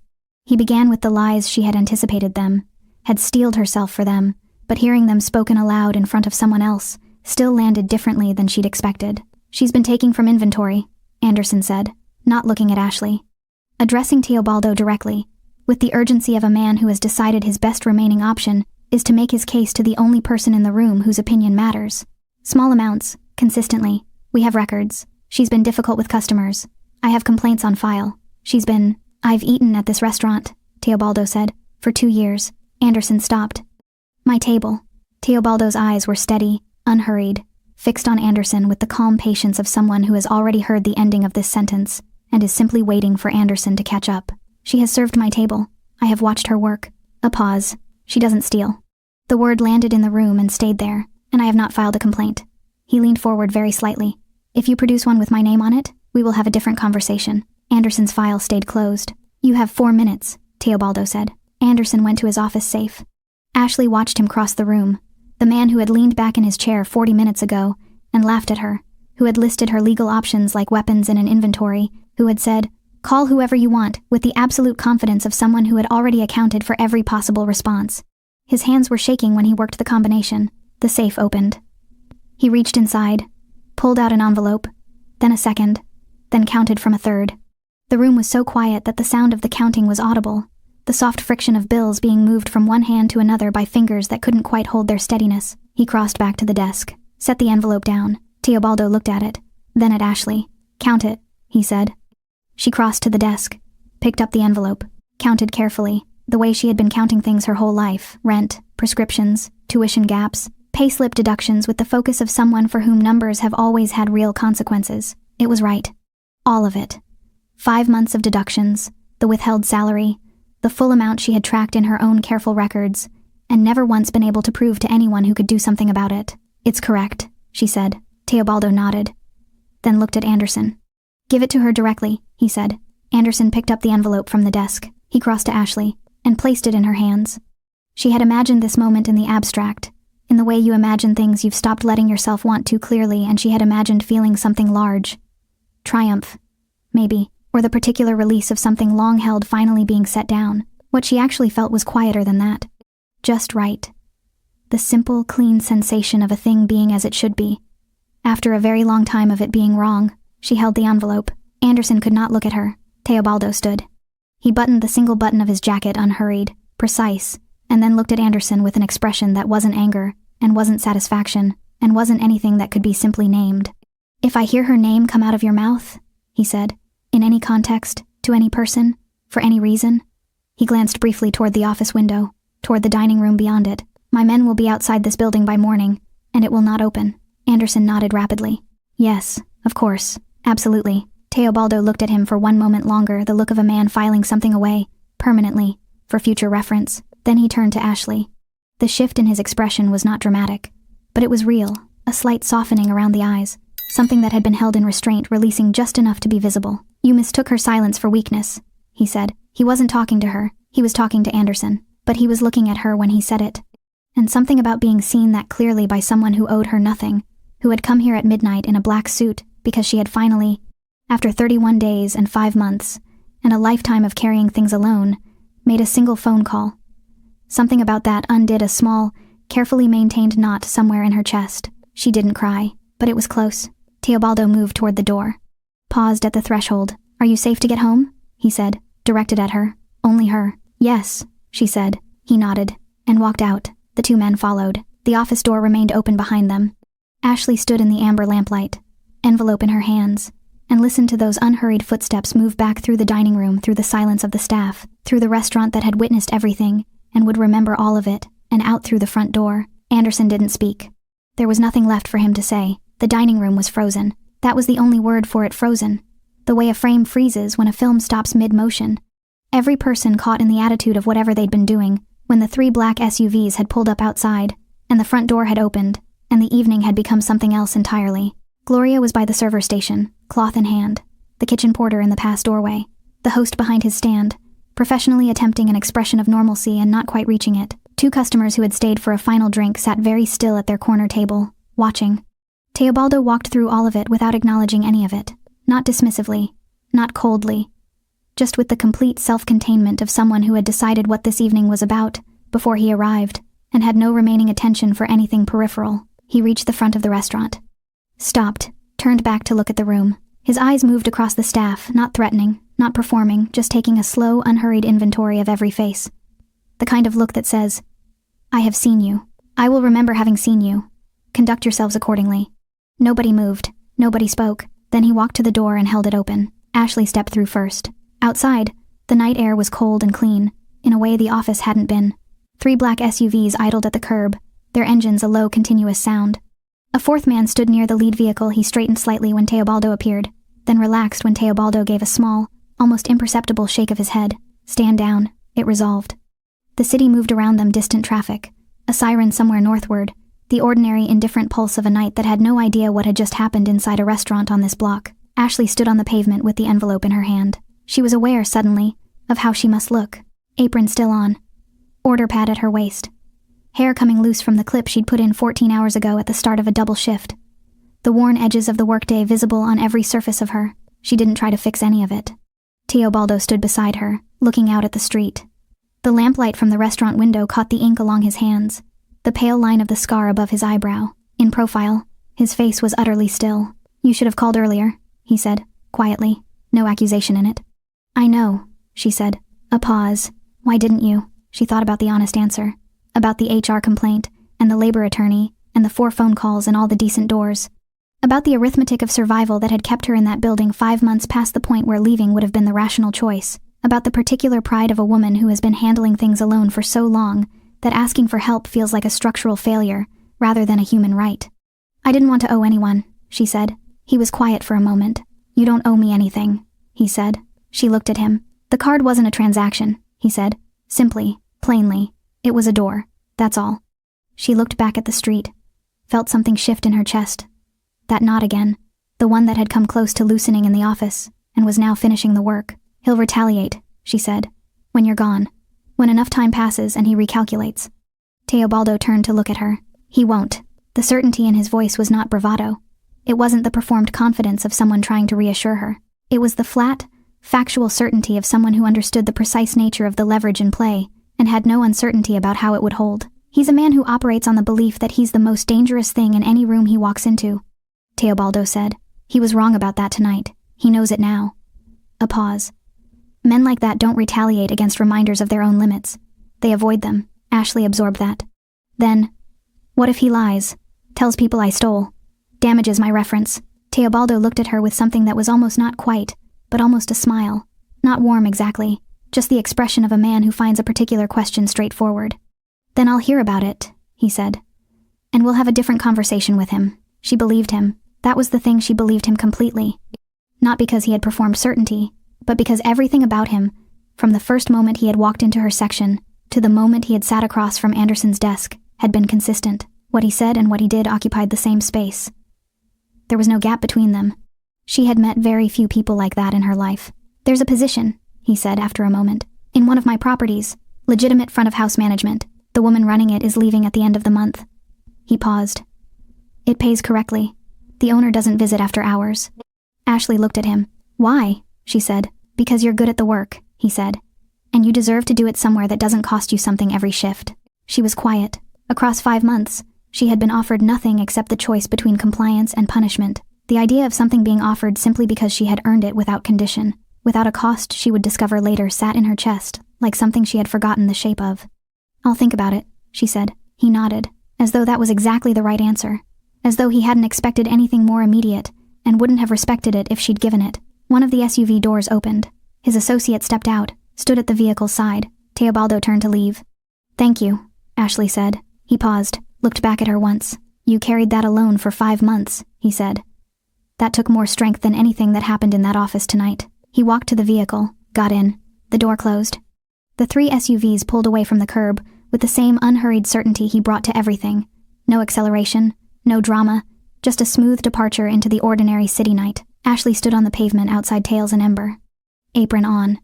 He began with the lies she had anticipated them, had steeled herself for them, but hearing them spoken aloud in front of someone else still landed differently than she'd expected. She's been taking from inventory, Anderson said, not looking at Ashley. Addressing Teobaldo directly, with the urgency of a man who has decided his best remaining option is to make his case to the only person in the room whose opinion matters. Small amounts, consistently. We have records. She's been difficult with customers. I have complaints on file. I've eaten at this restaurant, Teobaldo said, for 2 years. Anderson stopped. My table. Teobaldo's eyes were steady, unhurried, fixed on Anderson with the calm patience of someone who has already heard the ending of this sentence and is simply waiting for Anderson to catch up. She has served my table. I have watched her work. A pause. She doesn't steal. The word landed in the room and stayed there, and I have not filed a complaint. He leaned forward very slightly. If you produce one with my name on it, we will have a different conversation. Anderson's file stayed closed. You have 4 minutes, Teobaldo said. Anderson went to his office safe. Ashley watched him cross the room, the man who had leaned back in his chair 40 minutes ago and laughed at her, who had listed her legal options like weapons in an inventory, who had said, call whoever you want, with the absolute confidence of someone who had already accounted for every possible response. His hands were shaking when he worked the combination. The safe opened. He reached inside, pulled out an envelope, then a second, then counted from a third. The room was so quiet that the sound of the counting was audible, the soft friction of bills being moved from one hand to another by fingers that couldn't quite hold their steadiness. He crossed back to the desk, set the envelope down. Teobaldo looked at it, then at Ashley. Count it, he said. She crossed to the desk, picked up the envelope. Counted carefully, the way she had been counting things her whole life: rent, prescriptions, tuition gaps, payslip deductions, with the focus of someone for whom numbers have always had real consequences. It was right. All of it. 5 months of deductions, the withheld salary, the full amount she had tracked in her own careful records, and never once been able to prove to anyone who could do something about it. "It's correct," she said. Teobaldo nodded, then looked at Anderson. "Give it to her directly," he said. Anderson picked up the envelope from the desk. He crossed to Ashley and placed it in her hands. She had imagined this moment in the abstract, in the way you imagine things you've stopped letting yourself want too clearly, and she had imagined feeling something large. Triumph, maybe, or the particular release of something long held finally being set down. What she actually felt was quieter than that. Just right. The simple, clean sensation of a thing being as it should be. After a very long time of it being wrong, she held the envelope. Anderson could not look at her. Teobaldo stood. He buttoned the single button of his jacket unhurried, precise, and then looked at Anderson with an expression that wasn't anger, and wasn't satisfaction, and wasn't anything that could be simply named. "If I hear her name come out of your mouth," he said, "in any context, to any person, for any reason," he glanced briefly toward the office window, toward the dining room beyond it, "my men will be outside this building by morning, and it will not open." Anderson nodded rapidly. "Yes, of course, absolutely." Teobaldo looked at him for one moment longer, the look of a man filing something away, permanently, for future reference. Then he turned to Ashley. The shift in his expression was not dramatic, but it was real, a slight softening around the eyes, something that had been held in restraint releasing just enough to be visible. "You mistook her silence for weakness," he said. He wasn't talking to her, he was talking to Anderson, but he was looking at her when he said it. And something about being seen that clearly by someone who owed her nothing, who had come here at midnight in a black suit because she had finally, after 31 days and 5 months, and a lifetime of carrying things alone, made a single phone call. Something about that undid a small, carefully maintained knot somewhere in her chest. She didn't cry, but it was close. Teobaldo moved toward the door. Paused at the threshold. "Are you safe to get home?" he said, directed at her. Only her. "Yes," she said. He nodded, and walked out. The 2 men followed. The office door remained open behind them. Ashley stood in the amber lamplight, envelope in her hands, and listened to those unhurried footsteps move back through the dining room, through the silence of the staff, through the restaurant that had witnessed everything, and would remember all of it, and out through the front door. Anderson didn't speak. There was nothing left for him to say. The dining room was frozen. That was the only word for it: frozen. The way a frame freezes when a film stops mid-motion. Every person caught in the attitude of whatever they'd been doing, when the 3 black SUVs had pulled up outside, and the front door had opened, and the evening had become something else entirely. Gloria was by the server station, cloth in hand, the kitchen porter in the past doorway, the host behind his stand, professionally attempting an expression of normalcy and not quite reaching it. 2 customers who had stayed for a final drink sat very still at their corner table, watching. Teobaldo walked through all of it without acknowledging any of it, not dismissively, not coldly, just with the complete self-containment of someone who had decided what this evening was about before he arrived, and had no remaining attention for anything peripheral. He reached the front of the restaurant. Stopped, turned back to look at the room. His eyes moved across the staff, not threatening, not performing, just taking a slow, unhurried inventory of every face. The kind of look that says, "I have seen you. I will remember having seen you. Conduct yourselves accordingly." Nobody moved. Nobody spoke. Then he walked to the door and held it open. Ashley stepped through first. Outside, the night air was cold and clean, in a way the office hadn't been. 3 black SUVs idled at the curb, their engines a low, continuous sound. A 4th man stood near the lead vehicle. He straightened slightly when Teobaldo appeared, then relaxed when Teobaldo gave a small, almost imperceptible shake of his head. "Stand down," it resolved. The city moved around them, distant traffic, a siren somewhere northward, the ordinary, indifferent pulse of a night that had no idea what had just happened inside a restaurant on this block. Ashley stood on the pavement with the envelope in her hand. She was aware, suddenly, of how she must look. Apron still on. Order pad at her waist. Hair coming loose from the clip she'd put in 14 hours ago at the start of a double shift. The worn edges of the workday visible on every surface of her. She didn't try to fix any of it. Teobaldo stood beside her, looking out at the street. The lamplight from the restaurant window caught the ink along his hands, the pale line of the scar above his eyebrow. In profile, his face was utterly still. "You should have called earlier," he said, quietly, no accusation in it. "I know," she said. A pause. "Why didn't you?" She thought about the honest answer, about the HR complaint, and the labor attorney, and the 4 phone calls and all the decent doors. About the arithmetic of survival that had kept her in that building 5 months past the point where leaving would have been the rational choice. about the particular pride of a woman who has been handling things alone for so long that asking for help feels like a structural failure rather than a human right. "I didn't want to owe anyone," she said. He was quiet for a moment. "You don't owe me anything," he said. She looked at him. "The card wasn't a transaction," he said. Simply, plainly, it was a door. That's all. She looked back at the street, felt something shift in her chest. That knot again, the one that had come close to loosening in the office and was now finishing the work. "He'll retaliate," she said. "When you're gone. When enough time passes and he recalculates." Teobaldo turned to look at her. "He won't." The certainty in his voice was not bravado. It wasn't the performed confidence of someone trying to reassure her. It was the flat, factual certainty of someone who understood the precise nature of the leverage in play and had no uncertainty about how it would hold. "He's a man who operates on the belief that he's the most dangerous thing in any room he walks into," Teobaldo said. "He was wrong about that tonight. He knows it now." A pause. "Men like that don't retaliate against reminders of their own limits. They avoid them." Ashley absorbed that. Then, "What if he lies? Tells people I stole. Damages my reference." Teobaldo looked at her with something that was almost not quite, but almost a smile. Not warm exactly, just the expression of a man who finds a particular question straightforward. "Then I'll hear about it," he said. "And we'll have a different conversation with him." She believed him. That was the thing, she believed him completely. Not because he had performed certainty, but because everything about him, from the first moment he had walked into her section to the moment he had sat across from Anderson's desk, had been consistent. What he said and what he did occupied the same space. There was no gap between them. She had met very few people like that in her life. "There's a position," he said after a moment, "in one of my properties, legitimate front-of-house management. The woman running it is leaving at the end of the month." He paused. "It pays correctly. The owner doesn't visit after hours." Ashley looked at him. "Why?" she said. "Because you're good at the work," he said. "And you deserve to do it somewhere that doesn't cost you something every shift." She was quiet. Across 5 months, she had been offered nothing except the choice between compliance and punishment. The idea of something being offered simply because she had earned it without condition, without a cost she would discover later, sat in her chest, like something she had forgotten the shape of. "I'll think about it," she said. He nodded, as though that was exactly the right answer, as though he hadn't expected anything more immediate, and wouldn't have respected it if she'd given it. One of the SUV doors opened. His associate stepped out, stood at the vehicle's side. Teobaldo turned to leave. "Thank you," Ashley said. He paused, looked back at her once. "You carried that alone for 5 months," he said. "That took more strength than anything that happened in that office tonight." He walked to the vehicle, got in. The door closed. The 3 SUVs pulled away from the curb with the same unhurried certainty he brought to everything. No acceleration, no drama, just a smooth departure into the ordinary city night. Ashley stood on the pavement outside Tails and Ember. Apron on.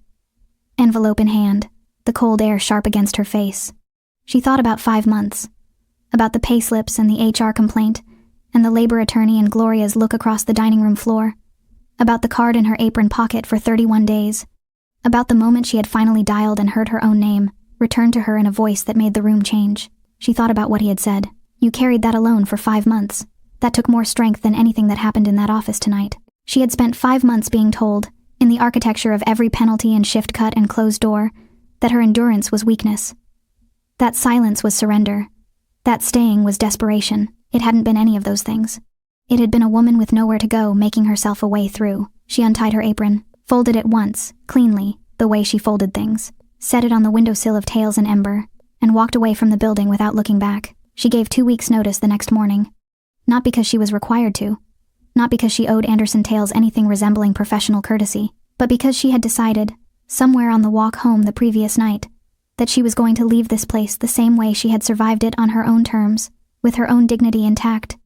Envelope in hand, the cold air sharp against her face. She thought about 5 months. About the payslips and the HR complaint, and the labor attorney and Gloria's look across the dining room floor. About the card in her apron pocket for 31 days. About the moment she had finally dialed and heard her own name, returned to her in a voice that made the room change. She thought about what he had said. "You carried that alone for 5 months. That took more strength than anything that happened in that office tonight." She had spent 5 months being told, in the architecture of every penalty and shift cut and closed door, that her endurance was weakness. That silence was surrender. That staying was desperation. It hadn't been any of those things. It had been a woman with nowhere to go, making herself a way through. She untied her apron, folded it once, cleanly, the way she folded things, set it on the windowsill of Tails and Ember, and walked away from the building without looking back. She gave 2 weeks' notice the next morning. Not because she was required to. Not because she owed Anderson Tails anything resembling professional courtesy, but because she had decided, somewhere on the walk home the previous night, that she was going to leave this place the same way she had survived it on her own terms, with her own dignity intact,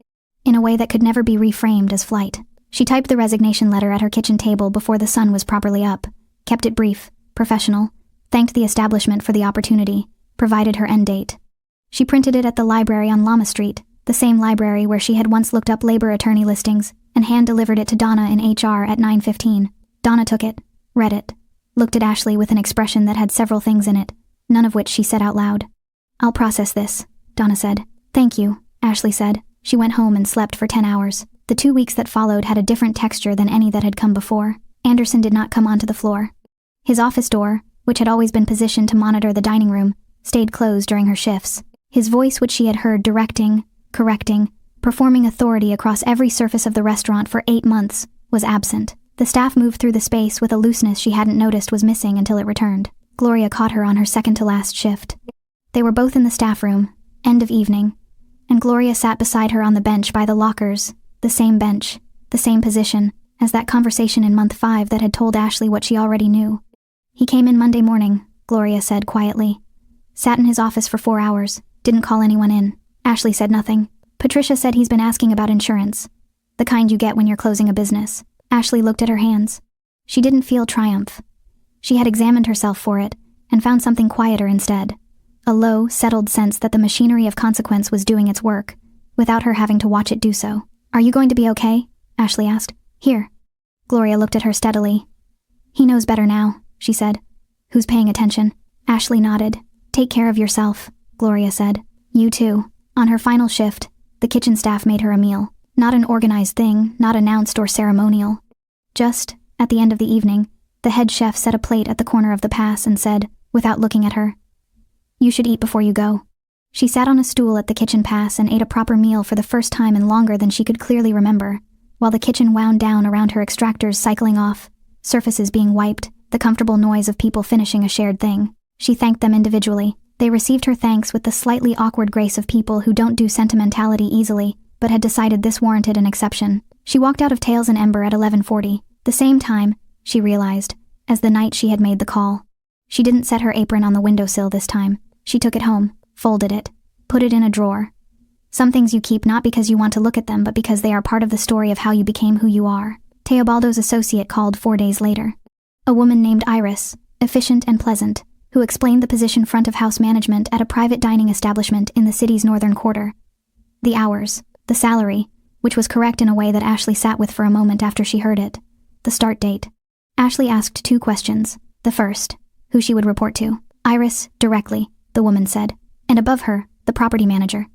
in a way that could never be reframed as flight. She typed the resignation letter at her kitchen table before the sun was properly up, kept it brief, professional, thanked the establishment for the opportunity, provided her end date. She printed it at the library on Lama Street, the same library where she had once looked up labor attorney listings, and hand-delivered it to Donna in HR at 9:15. Donna took it, read it, looked at Ashley with an expression that had several things in it, none of which she said out loud. "I'll process this," Donna said. "Thank you," Ashley said. She went home and slept for 10 hours. The 2 weeks that followed had a different texture than any that had come before. Anderson did not come onto the floor. His office door, which had always been positioned to monitor the dining room, stayed closed during her shifts. His voice, which she had heard directing, correcting, performing authority across every surface of the restaurant for 8 months, was absent. The staff moved through the space with a looseness she hadn't noticed was missing until it returned. Gloria caught her on her second-to-last shift. They were both in the staff room, end of evening, and Gloria sat beside her on the bench by the lockers, the same bench, the same position, as that conversation in month 5 that had told Ashley what she already knew. He came in Monday morning, Gloria said quietly. Sat in his office for 4 hours, didn't call anyone in. Ashley said nothing. Patricia said he's been asking about insurance. The kind you get when you're closing a business. Ashley looked at her hands. She didn't feel triumph. She had examined herself for it, and found something quieter instead. A low, settled sense that the machinery of consequence was doing its work, without her having to watch it do so. Are you going to be okay? Ashley asked. Here. Gloria looked at her steadily. He knows better now, she said. Who's paying attention? Ashley nodded. Take care of yourself, Gloria said. You too. On her final shift, the kitchen staff made her a meal. Not an organized thing, not announced or ceremonial. Just, at the end of the evening, the head chef set a plate at the corner of the pass and said, without looking at her, "You should eat before you go." She sat on a stool at the kitchen pass and ate a proper meal for the first time in longer than she could clearly remember, while the kitchen wound down around her, extractors cycling off, surfaces being wiped, the comfortable noise of people finishing a shared thing. She thanked them individually. They received her thanks with the slightly awkward grace of people who don't do sentimentality easily, but had decided this warranted an exception. She walked out of Tails and Ember at 11:40, the same time, she realized, as the night she had made the call. She didn't set her apron on the windowsill this time. She took it home, folded it, put it in a drawer. Some things you keep not because you want to look at them, but because they are part of the story of how you became who you are. Teobaldo's associate called 4 days later. A woman named Iris, efficient and pleasant, who explained the position front of house management at a private dining establishment in the city's northern quarter. The hours, the salary, which was correct in a way that Ashley sat with for a moment after she heard it. The start date. Ashley asked 2 questions. The first, who she would report to. Iris, directly, the woman said. And above her, the property manager.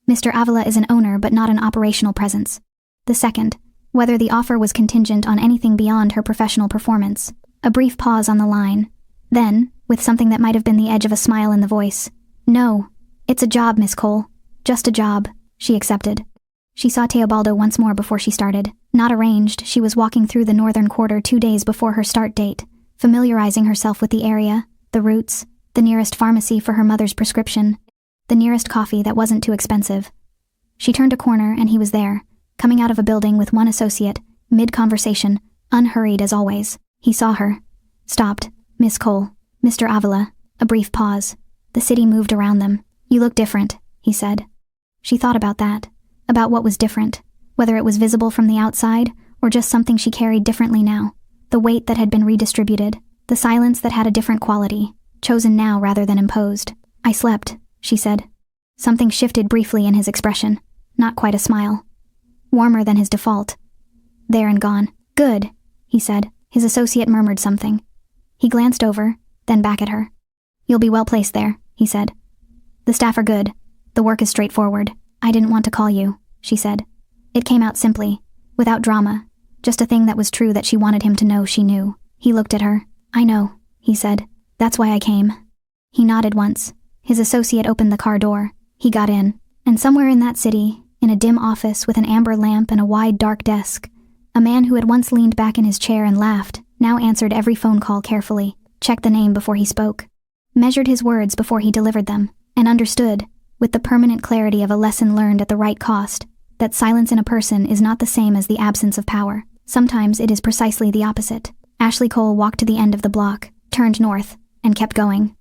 Mr. Avila is an owner but not an operational presence. The second, whether the offer was contingent on anything beyond her professional performance. A brief pause on the line. Then, with something that might have been the edge of a smile in the voice. No, it's a job, Miss Cole. Just a job, she accepted. She saw Teobaldo once more before she started. Not arranged, she was walking through the northern quarter 2 days before her start date, familiarizing herself with the area, the routes, the nearest pharmacy for her mother's prescription, the nearest coffee that wasn't too expensive. She turned a corner and he was there, coming out of a building with one associate, mid-conversation, unhurried as always. He saw her. Stopped. Miss Cole. Mr. Avila. A brief pause. The city moved around them. You look different, he said. She thought about that. About what was different. Whether it was visible from the outside, or just something she carried differently now. The weight that had been redistributed. The silence that had a different quality. Chosen now rather than imposed. I slept, she said. Something shifted briefly in his expression. Not quite a smile. Warmer than his default. There and gone. Good, he said. His associate murmured something. He glanced over, then back at her. You'll be well placed there, he said. The staff are good. The work is straightforward. I didn't want to call you, she said. It came out simply, without drama, just a thing that was true that she wanted him to know she knew. He looked at her. I know, he said. That's why I came. He nodded once. His associate opened the car door. He got in, and somewhere in that city, in a dim office with an amber lamp and a wide dark desk, a man who had once leaned back in his chair and laughed, now answered every phone call carefully, checked the name before he spoke, measured his words before he delivered them, and understood, with the permanent clarity of a lesson learned at the right cost, that silence in a person is not the same as the absence of power. Sometimes it is precisely the opposite. Ashley Cole walked to the end of the block, turned north, and kept going.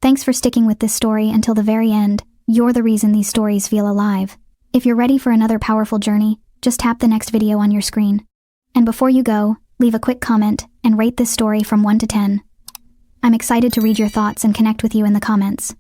Thanks for sticking with this story until the very end. You're the reason these stories feel alive. If you're ready for another powerful journey, just tap the next video on your screen. And before you go, leave a quick comment and rate this story from 1 to 10. I'm excited to read your thoughts and connect with you in the comments.